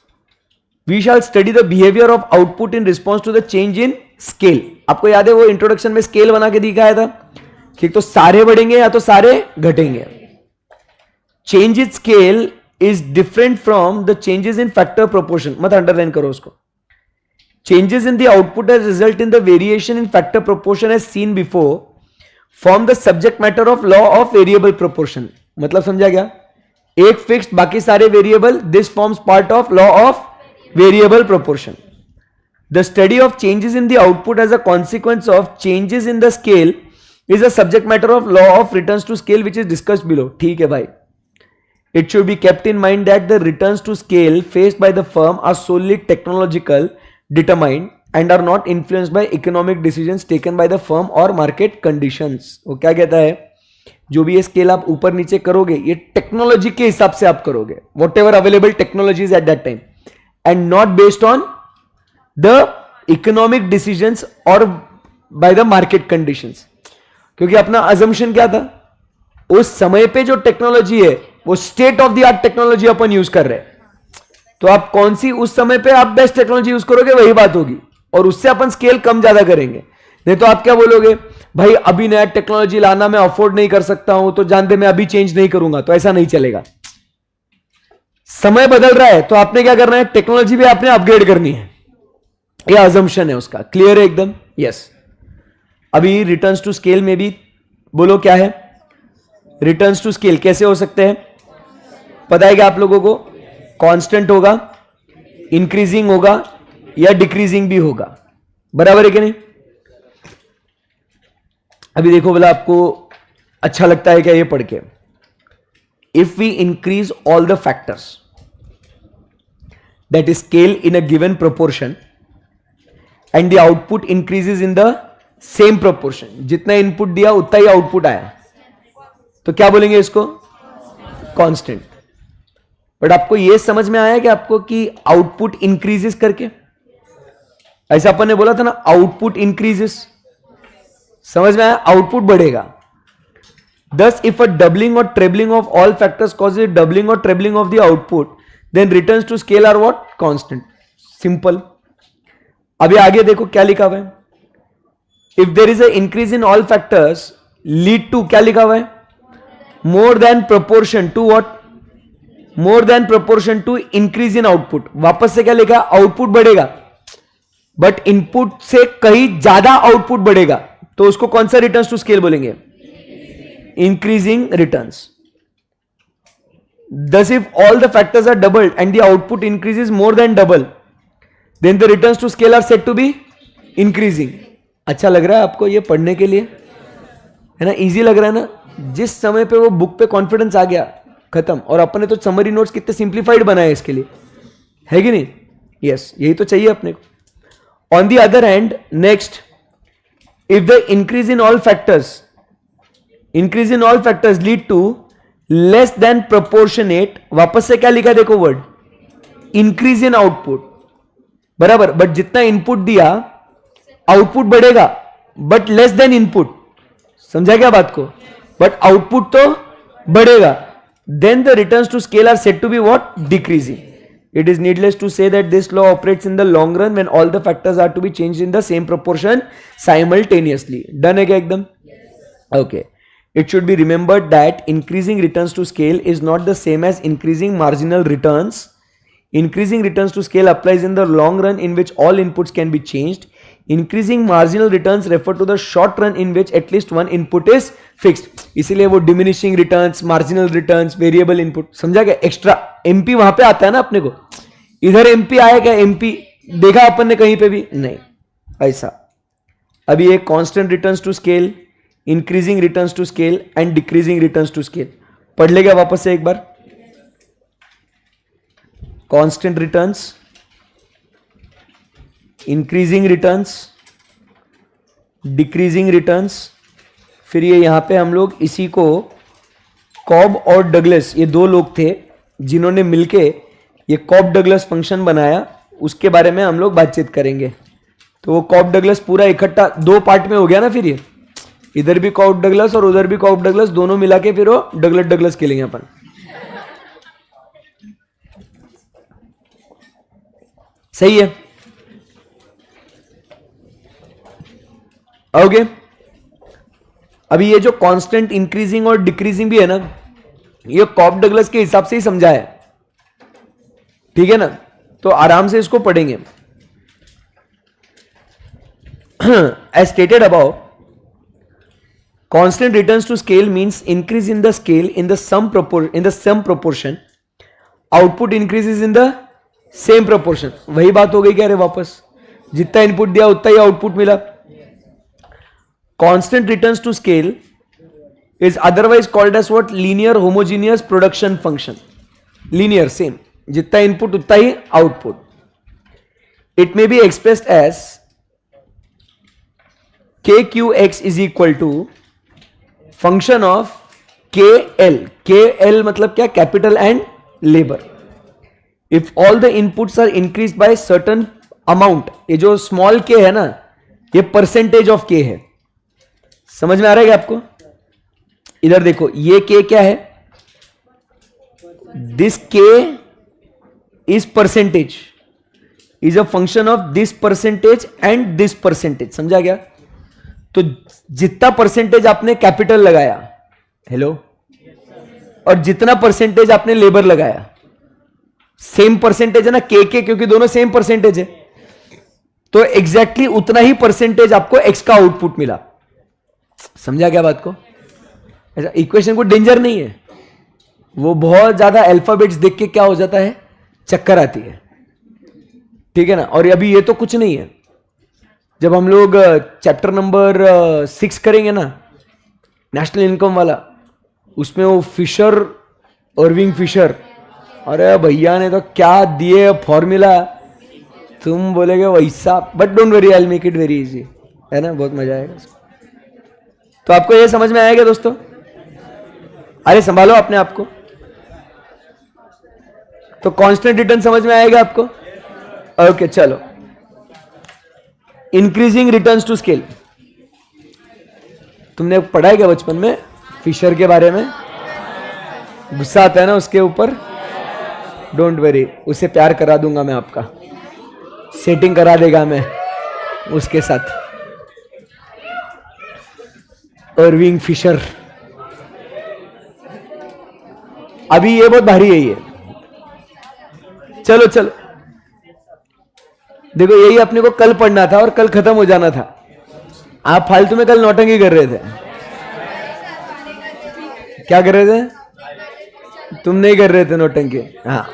we shall study the behaviour of output in response to the change in scale. आपको याद है वो इंट्रोडक्शन में स्केल बना के दिखाया था कि तो सारे बढ़ेंगे या तो सारे घटेंगे। Change in scale is different from the changes in factor proportion. मत अंडरलाइन करो उसको। Changes in the output as result in the variation in factor proportion as seen before form the subject matter of law of variable proportion. मतलब समझा गया? एक fixed, बाकी सारे variable, this forms part of law of variable proportion. The study of changes in the output as a consequence of changes in the scale is a subject matter of law of returns to scale which is discussed below. ठीक है भाई. It should be kept in mind that the returns to scale faced by the firm are solely technological, determined and are not influenced by economic decisions taken by the firm or market conditions. वो क्या कहता है? जो भी ये scale आप ऊपर नीचे करोगे ये टेक्नोलॉजी के हिसाब से आप करोगे, what ever available technologies at that time, and not based on the economic decisions और बाय द मार्केट कंडीशंस. क्योंकि अपना अजम्पशन क्या था? उस समय पे जो टेक्नोलॉजी है वो state of the art technology upon use कर रहे हैं. तो आप कौन सी उस समय पे आप बेस्ट टेक्नोलॉजी यूज करोगे वही बात होगी, और उससे अपन स्केल कम ज्यादा करेंगे. नहीं तो आप क्या बोलोगे, भाई अभी नया टेक्नोलॉजी लाना मैं अफोर्ड नहीं कर सकता हूं तो जानते मैं अभी चेंज नहीं करूंगा. तो ऐसा नहीं चलेगा. समय बदल रहा है तो आपने क्या करना है? टेक्नोलॉजी भी आपने अपग्रेड करनी है. यह अजम्पशन है उसका. क्लियर है एकदम? यस. अभी रिटर्न्स टू स्केल में भी बोलो क्या है? रिटर्न्स टू स्केल कैसे हो सकते हैं पता है क्या आप लोगों को? कांस्टेंट होगा, इंक्रीजिंग होगा या डिक्रीजिंग भी होगा. बराबर है कि नहीं? अभी देखो बोला आपको अच्छा लगता है क्या ये पढ़ के? If we increase all the factors that is scale in a given proportion and the output increases in the same proportion, जितना इनपुट दिया उतना ही आउटपुट आया, तो क्या बोलेंगे इसको? कांस्टेंट. बट आपको ये समझ में आया कि आपको कि आउटपुट इंक्रीजेस करके, ऐसा अपन ने बोला था ना, आउटपुट इंक्रीजेस, समझ में आया, आउटपुट बढ़ेगा. Thus, if a doubling or trebling of all factors causes a doubling or trebling of the output, then returns to scale are what? Constant. Simple. अभी आगे देखो क्या लिखा हुआ है. If there is a increase in all factors, lead to, क्या लिखा हुआ है? More than proportion to what? More than proportion to increase in output. वापस से क्या लिखा? आउटपुट बढ़ेगा, बट इनपुट से कहीं ज्यादा आउटपुट बढ़ेगा, तो उसको कौन सा रिटर्न्स टू स्केल बोलेंगे? Increasing returns. Thus, if all the factors are doubled and the output increases more than double, then the returns to scale are said to be increasing. अच्छा लग रहा है आपको ये पढ़ने के लिए, है ना? इजी लग रहा है ना? जिस समय पे वो बुक पे कॉन्फिडेंस आ गया, खत्म. और अपने तो समरी नोट्स कितने सिंप्लीफाइड बनाए इसके लिए, है कि नहीं? यस, यही तो चाहिए अपने को. On the other hand, next, if the increase in all factors, increase in all factors lead to less than proportionate, वापस से क्या लिखा देखो वर्ड, इंक्रीज इन आउटपुट, बराबर. बट जितना इनपुट दिया आउटपुट बढ़ेगा, बट लेस देन इनपुट. समझा क्या बात को? बट आउटपुट तो बढ़ेगा. Then the returns to scale are said to be what? Decreasing. It is needless to say that this law operates in the long run when all the factors are to be changed in the same proportion simultaneously. Done है क्या एकदम? Okay. It should be remembered that increasing returns to scale is not the same as increasing marginal returns. Increasing returns to scale applies in the long run in which all inputs can be changed. Increasing marginal returns refer to the short run in which at least one input is fixed. इसीलिए वो diminishing returns, marginal returns, variable input, समझा क्या? Extra MP वहां पे आता है ना अपने को. इधर एमपी आया क्या? एमपी देखा अपन ने कहीं पे भी नहीं. ऐसा अभी एक constant returns to scale, increasing returns to scale and decreasing returns to scale पढ़ लेगा वापस से एक बार. Constant returns, increasing returns, decreasing returns. फिर ये यहां पे हम लोग इसी को कॉब और डगलस, ये दो लोग थे जिन्होंने मिलके ये कॉब डगलस फंक्शन बनाया, उसके बारे में हम लोग बातचीत करेंगे. तो वो कॉब डगलस पूरा इकट्ठा दो पार्ट में हो गया ना. फिर ये इधर भी कॉब डगलस और उधर भी कॉब डगलस, दोनों मिला के फिर वो डगलस डगलस खेलेंगे अपन. सही है? ओके. अभी ये जो कांस्टेंट इंक्रीजिंग और डिक्रीजिंग भी है ना, ये कॉब डगलस के हिसाब से ही समझा है, ठीक है ना? तो आराम से इसको पढ़ेंगे. As stated above, constant returns to scale means increase in the scale in the sum proportion. Output increases in the same proportion. वही बात हो गई क्या रे? वापस जितना इनपुट दिया उतना ही आउटपुट मिला. Constant returns to scale is otherwise called as what? Linear homogeneous production function. Linear, same. जितना इनपुट उतना ही output. It may be expressed as KQX is equal to function of KL. KL मतलब क्या? Capital and labour. If all the inputs are increased by certain amount, ये जो small k है ना, ये percentage of k है. समझ में आ रहा है क्या आपको? इधर देखो, ये k क्या है? This k is percentage, is a function of this percentage and this percentage. समझा गया? तो जितना परसेंटेज आपने कैपिटल लगाया, हेलो, और जितना परसेंटेज आपने लेबर लगाया, सेम परसेंटेज है ना के, क्योंकि दोनों सेम परसेंटेज है, तो एग्जैक्टली उतना ही परसेंटेज आपको एक्स का आउटपुट मिला. समझा क्या बात को? ऐसा इक्वेशन को डेंजर नहीं है, वो बहुत ज्यादा अल्फाबेट्स देख के क्या हो जाता है, चक्कर आती है, ठीक है ना? और अभी ये तो कुछ नहीं है. जब हम लोग चैप्टर नंबर 6 करेंगे ना, नेशनल इनकम वाला, उसमें वो फिशर, अर्विंग फिशर, अरे भैया ने तो क्या दिए फॉर्मूला, तुम बोलेगे वैसा. But don't worry, I will make it very easy, है ना? बहुत मजा आएगा. तो आपको ये समझ में आएगा दोस्तों? अरे संभालो अपने आप को. तो कांस्टेंट रिटर्न समझ में आएगा आपको? ओके चलो, इंक्रीजिंग रिटर्न्स टू स्केल तुमने पढ़ा है क्या बचपन में? फिशर के बारे में गुस्सा आता है ना उसके ऊपर, डोंट वरी, उसे प्यार करा दूंगा मैं, आपका सेटिंग करा देगा मैं उसके साथ। अर्विंग फिशर, अभी ये बहुत भारी है ये। चलो चलो, देखो यही अपने को कल पढ़ना था और कल खत्म हो जाना था। आप फालतू में कल नौटंकी कर रहे थे। क्या कर रहे थे? तुम नहीं कर रहे थे नौटंकी। हाँ,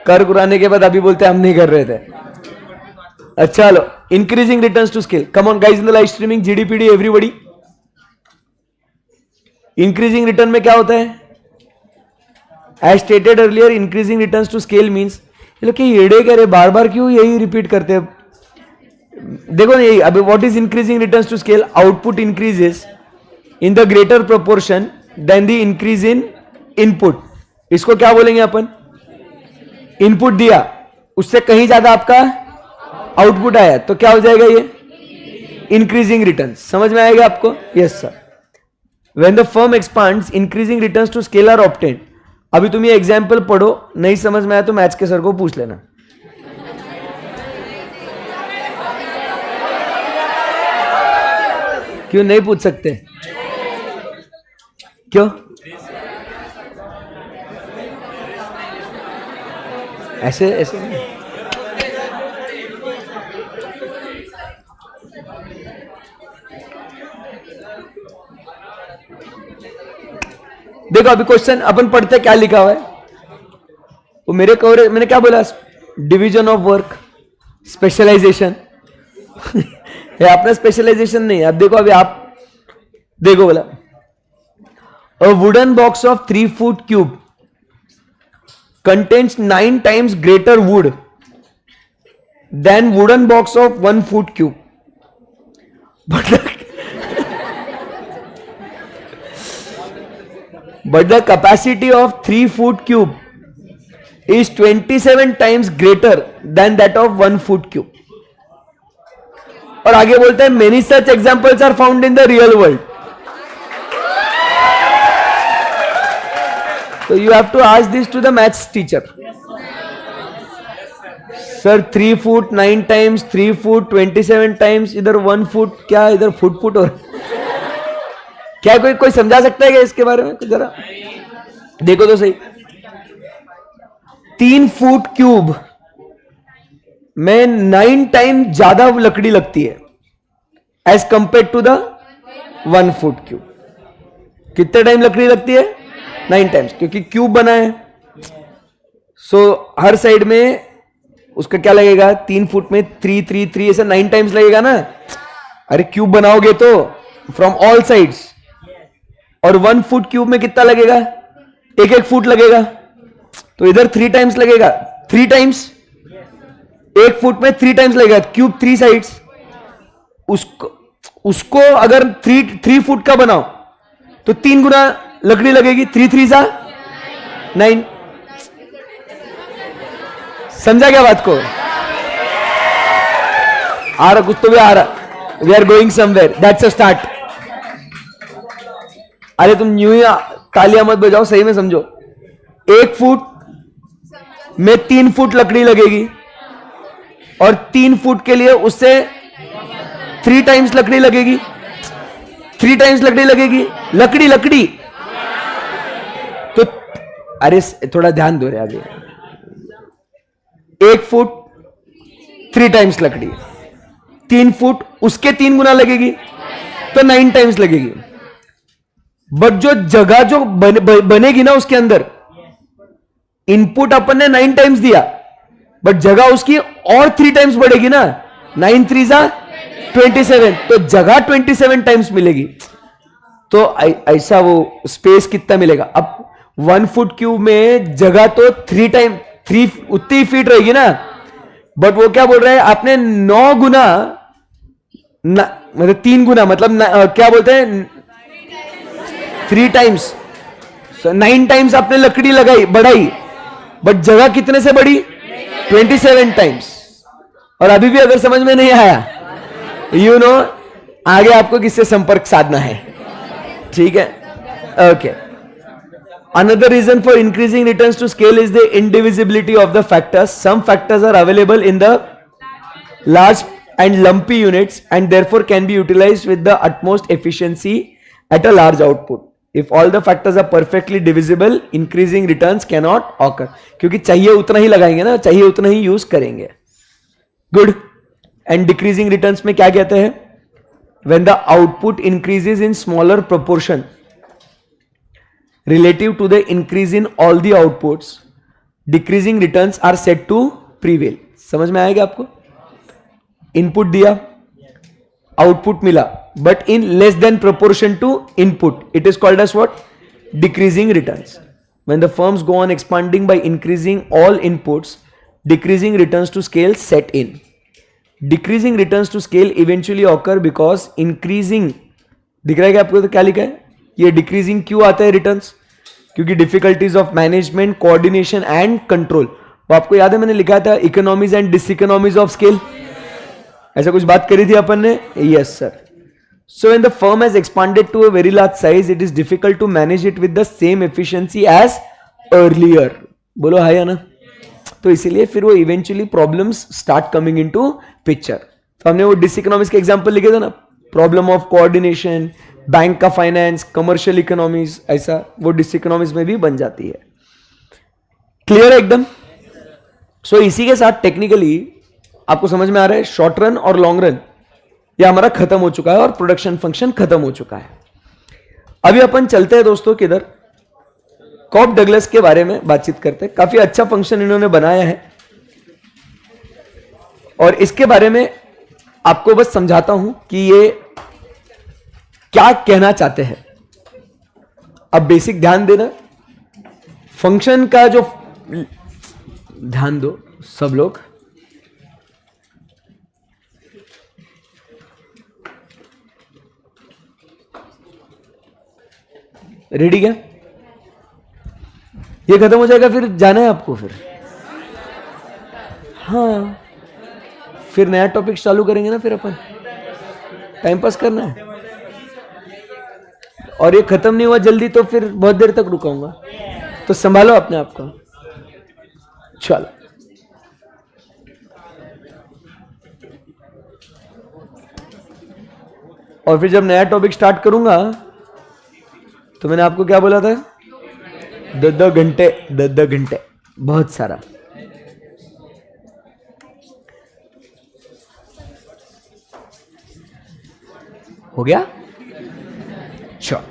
कर कुराने के बाद अभी बोलते हम नहीं कर रहे थे। अच्छा चलो, increasing returns to scale, come on guys in the live streaming, जीडीपीडी एवरीबॉडी। इंक्रीजिंग रिटर्न में क्या होता है? As stated earlier, increasing returns to scale means, ये लोग येड़े कह रहे, बार बार क्यों यही रिपीट करते हैं? देखो ना यही, अभी what is increasing returns to scale? Output increases in the greater proportion than the increase in input. इसको क्या बोलेंगे अपन? इनपुट दिया, उससे कहीं ज्यादा आपका आउटपुट आया, तो क्या हो जाएगा ये? Increasing returns. समझ में आएगा आपको? Yes sir. When the firm expands, increasing returns to scale are obtained. अभी तुम ये एग्जाम्पल पढ़ो, नहीं समझ में आया तो मैथ्स के सर को पूछ लेना। क्यों नहीं पूछ सकते? क्यों? ऐसे ऐसे नहीं। देखो अभी क्वेश्चन अपन पढ़ते क्या लिखा हुआ है वो मैंने क्या बोला? Division of work, specialisation. ये अपना स्पेशलाइजेशन नहीं है। अब देखो, अभी आप देखो, बोला a wooden box of 3 foot cube contains 9 times greater wood than wooden box of 1 foot cube. But the capacity of 3 foot cube is 27 times greater than that of 1 foot cube. और आगे बोलते हैं many such examples are found in the real world. So you have to ask this to the maths teacher. Sir 3 foot 9 times 3 foot 27 times, इधर 1 foot, क्या इधर foot और क्या कोई समझा सकता है क्या इसके बारे में? जरा देखो तो सही। 3 फुट क्यूब में 9 टाइम ज्यादा लकड़ी लगती है as compare to the 1 foot cube. कितने टाइम लकड़ी लगती है? 9 टाइम्स, क्योंकि क्यूब बना है। सो हर साइड में उसका क्या लगेगा? 3 फुट में 3 3 3 ऐसा 9 टाइम्स लगेगा ना। अरे क्यूब बनाओगे तो फ्रॉम ऑल साइड्स, और 1 फुट क्यूब में कितना लगेगा? 1 फुट लगेगा, तो इधर 3 टाइम्स लगेगा। 3 टाइम्स 1 फुट में 3 टाइम्स लगेगा, क्यूब 3 साइड्स। उसको अगर 3 फुट का बनाओ तो 3 गुना लकड़ी लगेगी। 3 3 जा 9। समझा क्या बात को? आ रहा कुछ तो भी आ रहा। We are going somewhere, that's a start. अरे तुम न्यू ही तालियां मत बजाओ, सही में समझो। 1 फुट में 3 फुट लकड़ी लगेगी, और 3 फुट के लिए उससे 3 टाइम्स लकड़ी लगेगी। 3 टाइम्स लकड़ी लगेगी, लकड़ी। तो अरे थोड़ा ध्यान दो रे। अभी 1 फुट 3 टाइम्स लकड़ी, 3 फुट उसके 3 गुना लगेगी, तो 9 टाइम्स लगेगी। बट जो जगह जो बनेगी ना उसके अंदर, इनपुट अपन ने 9 टाइम्स दिया, बट जगह उसकी और 3 टाइम्स बढ़ेगी ना। 9 3 जा 27, तो जगह 27 टाइम्स मिलेगी। तो ऐसा वो स्पेस कितना मिलेगा? अब 1 फुट क्यूब में जगह तो 3 उतनी फीट रहेगी ना, बट वो क्या बोल रहे हैं? आपने 9 गुना, मतलब 3 गुना, मतलब क्या बोलते हैं? 3 टाइम्स, 9 टाइम्स आपने लकड़ी लगाई, बढ़ाई, बट जगह कितने से बढ़ी? 27 टाइम्स। और अभी भी अगर समझ में नहीं आया, यू नो आगे आपको किससे संपर्क साधना है, ठीक है? Okay. Another reason for increasing returns to scale is the indivisibility of the factors. Some factors are available in the large and lumpy units and therefore can be utilized with the utmost efficiency at a large output. If all the factors are perfectly divisible, increasing returns cannot occur. क्योंकि चाहिए उतना ही लगाएंगे ना, चाहिए उतना ही use करेंगे. Good. And decreasing returns में क्या कहते हैं? When the output increases in smaller proportion relative to the increase in all the outputs, decreasing returns are said to prevail. समझ में आएगा आपको? इनपुट दिया, आउटपुट मिला, but in less than proportion to input, it is called as what? Decreasing returns. When the firms go on expanding by increasing all inputs, decreasing returns to scale set in. Decreasing returns to scale eventually occur because increasing, दिख रहा है कि आपको? तो क्या लिखा है? ये डिक्रीजिंग क्यों आता है रिटर्न्स? क्योंकि difficulties of management, coordination and control. वो आपको याद है मैंने लिखा था economies and diseconomies of scale, ऐसा कुछ बात करी थी अपन ने. Yes sir. So when the firm has expanded to a very large size, it is difficult to manage it with the same efficiency as earlier. बोलो हाय है ना? तो इसीलिए फिर वो eventually problems start coming into picture. तो हमने वो डिसइकोनॉमीज के एग्जांपल लिखे थे ना, प्रॉब्लम ऑफ कोऑर्डिनेशन, बैंक का फाइनेंस, कमर्शियल इकोनॉमीज, ऐसा वो डिसइकोनॉमीज में भी बन जाती है. क्लियर है एकदम? सो इसी के साथ टेक्निकली आपको समझ में आ रहा है शॉर्ट रन और लॉन्ग रन ये हमारा खत्म हो चुका है और प्रोडक्शन फंक्शन खत्म हो चुका है. अभी अपन चलते हैं दोस्तों किधर? कॉब डगलस के बारे में बातचीत करते हैं. काफी अच्छा फंक्शन इन्होंने बनाया है और इसके बारे में आपको बस समझाता हूं कि ये क्या कहना चाहते हैं. अब बेसिक ध्यान देना, फंक्शन का जो ध्यान दो सब लोग. रेडी क्या? ये खत्म हो जाएगा फिर जाना है आपको फिर? हाँ, फिर नया टॉपिक चालू करेंगे ना फिर अपन. टाइम पास करना है और ये खत्म नहीं हुआ जल्दी तो फिर बहुत देर तक रुकाऊंगा. तो संभालो अपने आप को. चलो और फिर जब नया टॉपिक स्टार्ट करूंगा तो मैंने आपको क्या बोला था? 10 घंटे 10 घंटे, बहुत सारा. हो गया? चलो,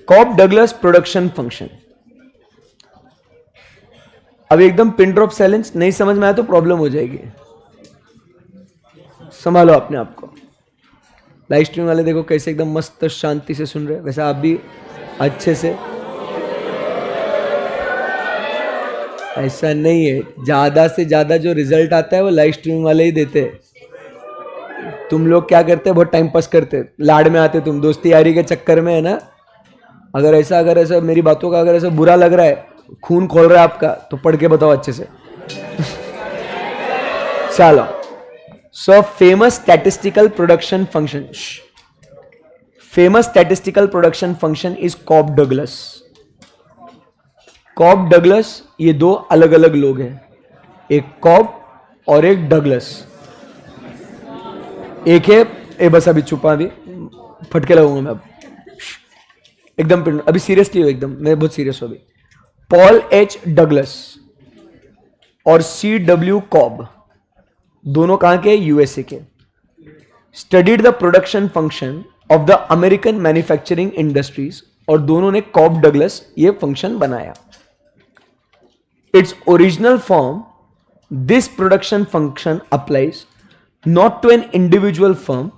कॉब डगलस प्रोडक्शन फंक्शन. अब एकदम पिन ड्रॉप साइलेंस, नहीं समझ में आया तो प्रॉब्लम हो जाएगी. संभालो अपने आप को. लाइव स्ट्रीम वाले देखो कैसे एकदम मस्त शांति से सुन रहे हैं, वैसे आप भी अच्छे से. ऐसा नहीं है, ज्यादा से ज्यादा जो रिजल्ट आता है वो लाइव स्ट्रीम वाले ही देते हैं. तुम लोग क्या करते हैं? बहुत टाइम पास करते हैं, लाड में आते तुम, दोस्ती यारी के चक्कर में, है ना? अगर ऐसा मेरी बातों का अगर ऐसा बुरा लग रहा है, खून खोल रहा है आपका, तो पढ़ के बताओ अच्छे से. चलो. So famous statistical production function. Famous statistical production function is Cobb-Douglas. Cobb-Douglas ये दो अलग अलग लोग हैं, एक कॉब और एक डगलस. एक है ए बस अभी छुपा, अभी फटके लगूंगा मैं. अब एकदम अभी सीरियसली हो, एकदम मैं बहुत सीरियस हूं अभी. पॉल एच डगलस और C.W. कॉब दोनों कहां के? यूएसए के. Studied the production function of the American manufacturing industries, और दोनों ने कॉब डगलस ये फंक्शन बनाया. Its original form, this production function applies not to an individual firm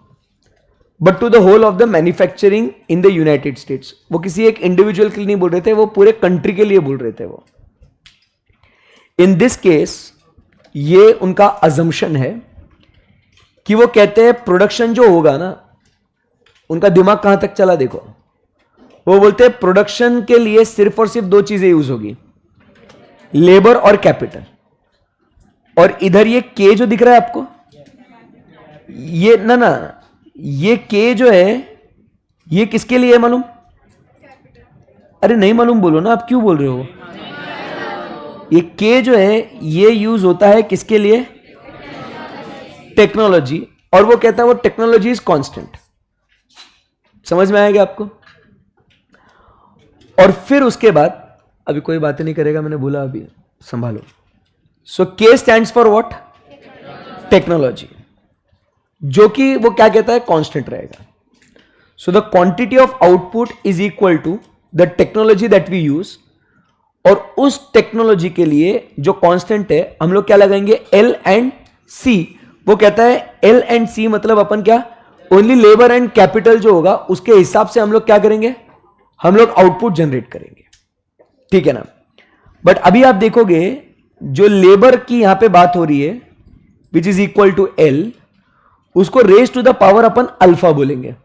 but to the whole of the manufacturing in the United States. वो किसी एक individual के लिए नहीं बोल रहे थे, वो पूरे कंट्री के लिए बोल रहे थे वो. इन दिस केस ये उनका अजम्पशन है कि वो कहते हैं प्रोडक्शन जो होगा ना, उनका दिमाग कहां तक चला देखो. वो बोलते हैं प्रोडक्शन के लिए सिर्फ और सिर्फ दो चीजें यूज होगी. लेबर और कैपिटल। और इधर ये के जो दिख रहा है आपको, ये ना ये के जो है ये किसके लिए है मालूम? अरे नहीं मालूम बोलो ना, आप क्यों बोल रहे हो? ये के जो है ये यूज होता है किसके लिए? टेक्नोलॉजी। और वो कहता है वो टेक्नोलॉजी इज कांस्टेंट। समझ में आएगा आपको? और फिर उसके बाद अभी कोई बातें नहीं करेगा, मैंने बोला अभी संभालो। सो के स्टैंड्स फॉर व्हाट? टेक्नोलॉजी, जो कि वो क्या कहता है? कांस्टेंट रहेगा। So the quantity of output is equal to the technology that we use. और उस टेक्नोलॉजी के लिए जो कांस्टेंट है हम लोग क्या लगाएंगे? एल एंड सी। वो कहता है एल एंड सी मतलब अपन क्या? ओनली लेबर एंड कैपिटल जो होगा उसके हिसाब से हम लोग क्या करेंगे? हम लोग आउटपुट जनरेट करेंगे, ठीक है ना? बट अभी आप देखोगे जो लेबर की यहां पे बात हो रही है which is equal to L, उसको रेज टू द पावर अपन अल्फा बोलेंगे।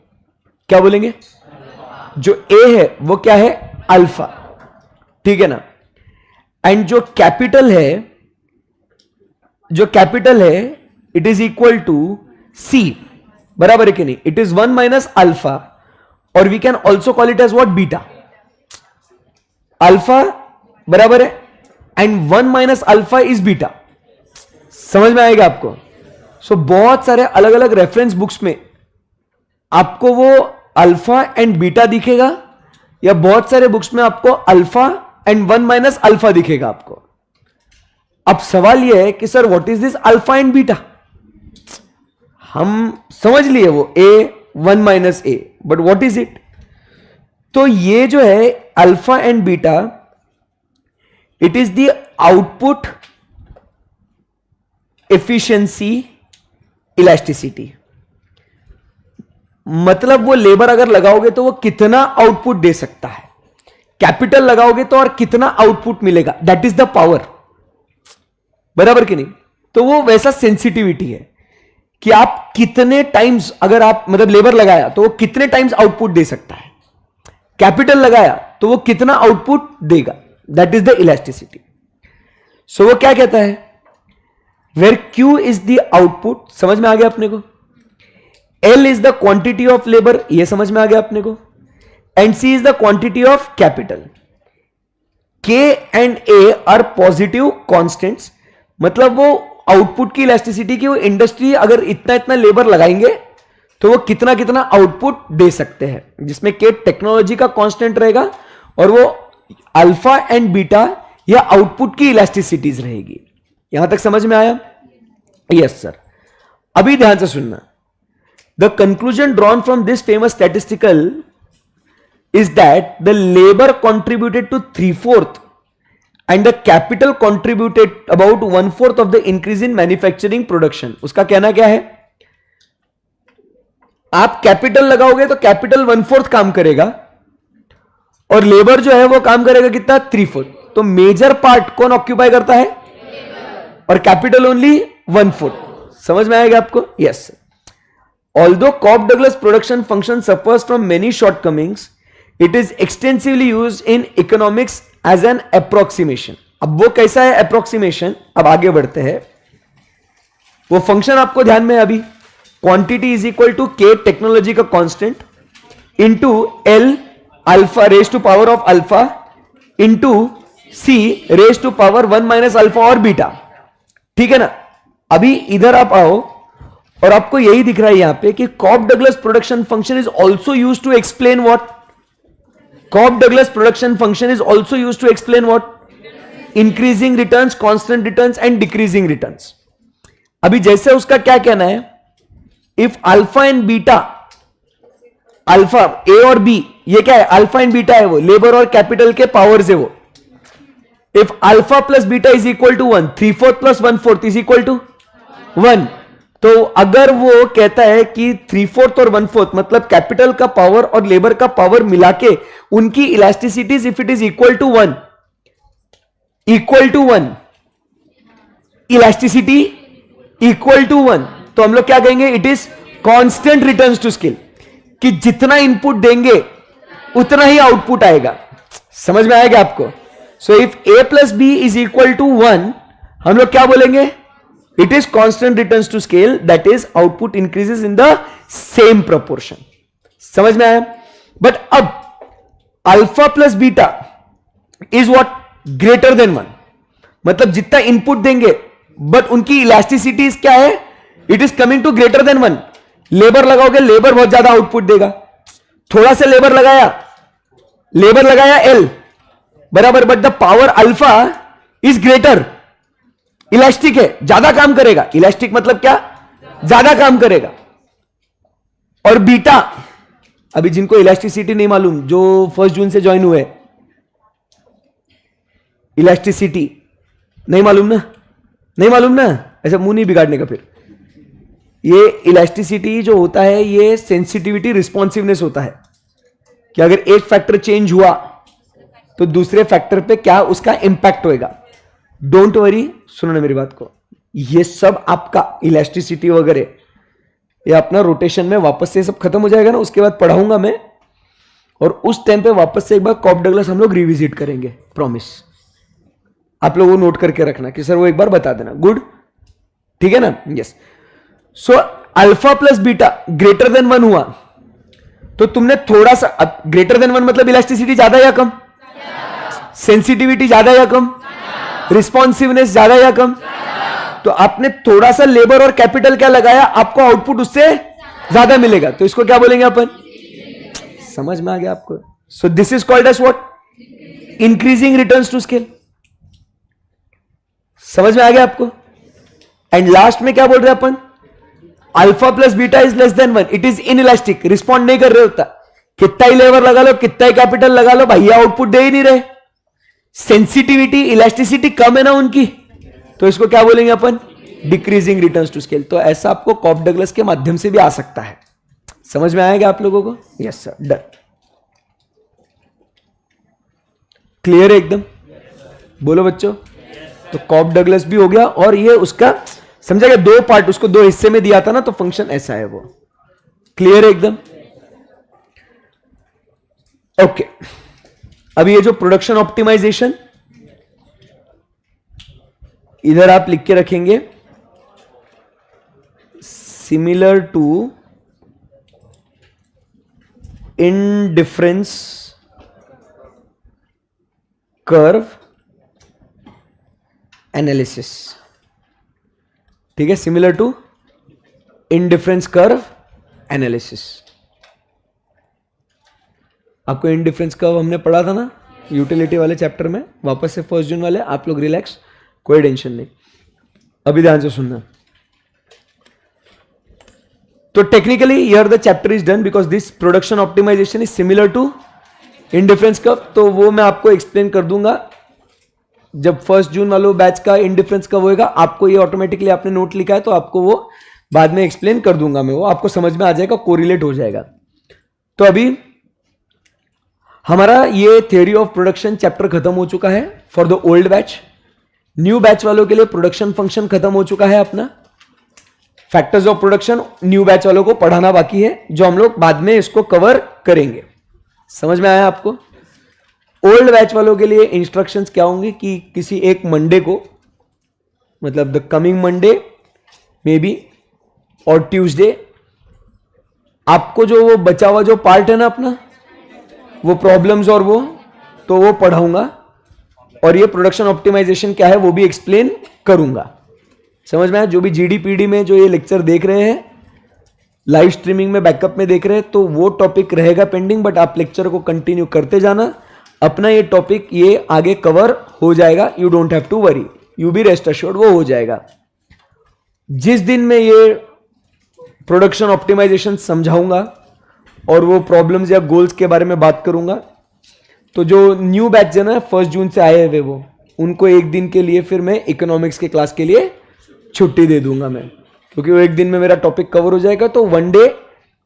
क्या बोलेंगे? जो ए है वो क्या है? अल्फा, ठीक है ना? एंड जो कैपिटल है it is equal to C, बराबर है कि नहीं? इट इज 1 माइनस अल्फा, और we can also call it as what? Beta. Alpha बराबर है and 1 minus alpha is beta. समझ में आएगा आपको? सो बहुत सारे अलग अलग रेफरेंस बुक्स में आपको वो अल्फा एंड बीटा दिखेगा, या बहुत सारे बुक्स में आपको अल्फा एंड 1 माइनस अल्फा दिखेगा आपको। अब सवाल यह है कि sir what is this alpha and beta? हम समझ लिए वो ए 1 minus A, but what is it? तो ये जो है alpha and beta, it is the output efficiency elasticity. मतलब वो लेबर अगर लगाओगे तो वो कितना आउटपुट दे सकता है, कैपिटल लगाओगे तो और कितना आउटपुट मिलेगा, दैट इज द पावर। बराबर कि नहीं? तो वो वैसा सेंसिटिविटी है कि आप कितने टाइम्स, अगर आप मतलब लेबर लगाया तो वो कितने टाइम्स आउटपुट दे सकता है, कैपिटल लगाया तो वो कितना आउटपुट देगा, that is the elasticity. So वो क्या कहता है? Where Q is the output, समझ में आ गया अपने को? L is the quantity of labour, ये समझ में आ गया अपने को? And C is the quantity of capital. K and A are positive constants, मतलब वो आउटपुट की इलास्टिसिटी की, वो इंडस्ट्री अगर इतना इतना लेबर लगाएंगे तो वो कितना कितना आउटपुट दे सकते हैं, जिसमें K टेक्नोलॉजी का कांस्टेंट रहेगा और वो अल्फा एंड बीटा या आउटपुट की इलास्टिसिटीज रहेगी। यहां तक समझ में आया? Yes sir. अभी ध्यान से सुनना। The conclusion drawn from this famous statistical is that the labor contributed to 3/4 and the capital contributed about 1/4 of the increase in manufacturing production। उसका कहना क्या है? आप कैपिटल लगाओगे तो कैपिटल 1/4 काम करेगा और लेबर जो है वो काम करेगा कितना? 3/4। तो मेजर पार्ट कौन ऑक्यूपाई करता है? और कैपिटल ओनली 1/4। समझ में आएगा आपको? Yes. Although Cobb Douglas production function suffers from many shortcomings, it is extensively use in economics as an approximation. अब वो कैसा है अप्रोक्सीमेशन? अब आगे बढ़ते हैं। वो फंक्शन आपको ध्यान में अभी, quantity is equal to K technology का constant into L alpha raise to power of alpha into C raise to power 1 minus alpha और बीटा। ठीक है ना? अभी इधर आप आओ और आपको यही दिख रहा है यहां पे कि Cobb Douglas production function is also use to explain what? Cobb Douglas production function is also used to explain what? Increasing returns, constant returns and decreasing returns। अभी जैसे उसका क्या कहना है? If alpha and beta, alpha A और B, ये क्या है? अल्फा एंड बीटा है, वो लेबर और कैपिटल के पावर्स है वो। If alpha plus beta is equal to 1, 3/4 plus 1/4 is equal to 1। तो अगर वो कहता है कि 3/4 और 1/4 मतलब कैपिटल का पावर और लेबर का पावर मिला के उनकी elasticities if it is equal to 1, elasticity equal to 1, तो हम लोग क्या कहेंगे? It is constant returns to scale, कि जितना इनपुट देंगे उतना ही आउटपुट आएगा। समझ में आएगा आपको? So if a plus B is equal to 1, हम लोग क्या बोलेंगे? It is constant returns to scale, that is output increases in the same proportion. समझ में आया? बट अब alpha plus beta is what? Greater than 1, मतलब जितना इनपुट देंगे बट उनकी इलास्टिसिटी क्या है? It is coming to greater than 1। Labour लगाओगे, लेबर बहुत ज्यादा आउटपुट देगा। थोड़ा सा लेबर लगाया एल बराबर, but the power alpha is greater. Elastic है, ज्यादा काम करेगा। इलास्टिक मतलब क्या? ज्यादा काम करेगा। और बीटा, अभी जिनको इलास्टिसिटी नहीं मालूम, जो 1 जून से ज्वाइन हुए, इलास्टिसिटी नहीं मालूम ना? नहीं मालूम ना? ऐसा मुंह नहीं बिगाड़ने का। फिर ये इलास्टिसिटी जो होता है, ये सेंसिटिविटी रिस्पॉन्सिवनेस होता है कि अगर एक फैक्टर चेंज हुआ तो दूसरे फैक्टर पे क्या उसका इंपैक्ट होएगा। डोंट वरी, सुनो ना मेरी बात को, ये सब आपका इलास्टिसिटी वगैरह ये अपना रोटेशन में वापस से सब खत्म हो जाएगा ना, उसके बाद पढ़ाऊंगा मैं, और उस टाइम पे वापस से एक बार कॉप डगलस हम लोग रिविजिट करेंगे, प्रॉमिस। आप लोग वो नोट करके रखना कि सर वो एक बार बता देना। गुड, ठीक है ना? Yes. So alpha plus beta greater than 1 हुआ तो तुमने थोड़ा सा, अब ग्रेटर देन 1 मतलब इलास्टिसिटी ज्यादा या कम? सेंसिटिविटी ज्यादा या कम? रिस्पॉन्सिवनेस ज्यादा या कम? तो आपने थोड़ा सा लेबर और कैपिटल क्या लगाया, आपको आउटपुट उससे ज्यादा मिलेगा, तो इसको क्या बोलेंगे अपन? समझ में आ गया आपको? So this is called as what? Increasing returns to scale. समझ में आ गया आपको? एंड लास्ट में क्या बोल रहे हैं अपन? Alpha plus beta is less than 1, it is inelastic, respond नहीं कर रहे होता। कितना ही लेबर लगा लो, कितना ही कैपिटल लगा लो, भैया आउटपुट दे ही नहीं रहे। सेंसिटिविटी, इलास्टिसिटी कम है ना उनकी, तो इसको क्या बोलेंगे अपन? Decreasing returns to scale. तो ऐसा आपको कॉप डगलस के माध्यम से भी आ सकता है। समझ में आएगा आप लोगों को? Yes sir, done. क्लियर है एकदम? बोलो बच्चों। तो कॉप डगलस भी हो गया, और ये उसका समझा गया, 2 पार्ट, उसको 2 हिस्से में दिया था ना, तो फंक्शन ऐसा है वो। क्लियर है एकदम? ओके। अब ये जो प्रोडक्शन ऑप्टिमाइजेशन, इधर आप लिख के रखेंगे similar to indifference curve analysis. ठीक है, similar to indifference curve analysis. आपको इंडिफरेंस कर्व हमने पढ़ा था ना यूटिलिटी वाले चैप्टर में, वापस से 1 जून वाले, आप लोग रिलैक्स, कोई टेंशन नहीं। अभी ध्यान से सुनना। तो technically here the chapter is done because this production optimization is similar to indifference curve. तो वो मैं आपको एक्सप्लेन कर दूंगा जब 1 जून वालों बैच का इंडिफरेंस कर्व होएगा। आपको ये ऑटोमेटिकली आपने नोट लिखा है तो आपको वो बाद में एक्सप्लेन कर दूंगा मैं, वो आपको समझ में आ जाएगा, कोरिलेट हो जाएगा। तो अभी हमारा ये थ्योरी ऑफ प्रोडक्शन चैप्टर खत्म हो चुका है for the old batch. New batch वालों के लिए प्रोडक्शन फंक्शन खत्म हो चुका है अपना। Factors of production new batch वालों को पढ़ाना बाकी है, जो हम लोग बाद में इसको कवर करेंगे। समझ में आया आपको? ओल्ड बैच वालों के लिए इंस्ट्रक्शंस क्या होंगे कि किसी एक मंडे को, मतलब the coming Monday may be और ट्यूसडे, आपको जो वो बचा हुआ जो पार्ट है ना अपना, वो प्रॉब्लम्स और वो, तो वो पढ़ाऊंगा, और ये प्रोडक्शन ऑप्टिमाइजेशन क्या है वो भी एक्सप्लेन करूंगा। समझ में आया? जो भी जीडीपीडी में जो ये लेक्चर देख रहे हैं, लाइव स्ट्रीमिंग में बैकअप में देख रहे हैं, तो वो टॉपिक रहेगा पेंडिंग, बट आप लेक्चर को कंटिन्यू करते जाना। अपना ये टॉपिक ये आगे कवर हो जाएगा, you don't have to worry, you be rest assured, वो हो जाएगा। जिस दिन मैं ये प्रोडक्शन ऑप्टिमाइजेशन समझाऊंगा और वो प्रॉब्लम्स या गोल्स के बारे में बात करूंगा, तो जो न्यू बैच है ना 1 जून से आए हुए, वो उनको एक दिन के लिए फिर मैं इकोनॉमिक्स के क्लास के लिए छुट्टी दे दूंगा मैं, क्योंकि वो एक दिन में मेरा टॉपिक कवर हो जाएगा। तो 1 डे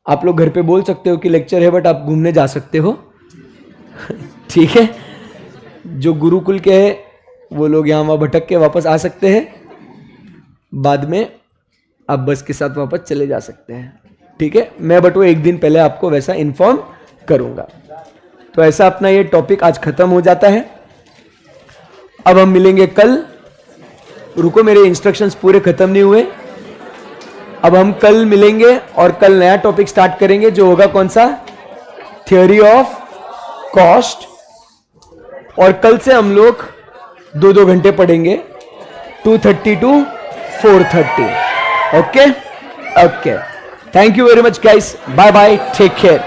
आप लोग घर पे बोल सकते हो कि लेक्चर है, बट आप घूमने जा सकते हो। ठीक है, जो गुरुकुल के हैं वो लोग यहाँ वहाँ भटक के वापस आ सकते हैं, बाद में आप बस के साथ वापस चले जा सकते हैं। ठीक है, मैं बट वो एक दिन पहले आपको वैसा इन्फॉर्म करूंगा। तो ऐसा अपना ये टॉपिक आज खत्म हो जाता है। अब हम मिलेंगे कल। रुको, मेरे इंस्ट्रक्शंस पूरे खत्म नहीं हुए। अब हम कल मिलेंगे और कल नया टॉपिक स्टार्ट करेंगे जो होगा कौन सा, थ्योरी ऑफ कॉस्ट। और कल से हम लोग 2-2 घंटे पढ़ेंगे, 2:30 to 4:30। Okay okay, thank you very much guys, bye bye, take care.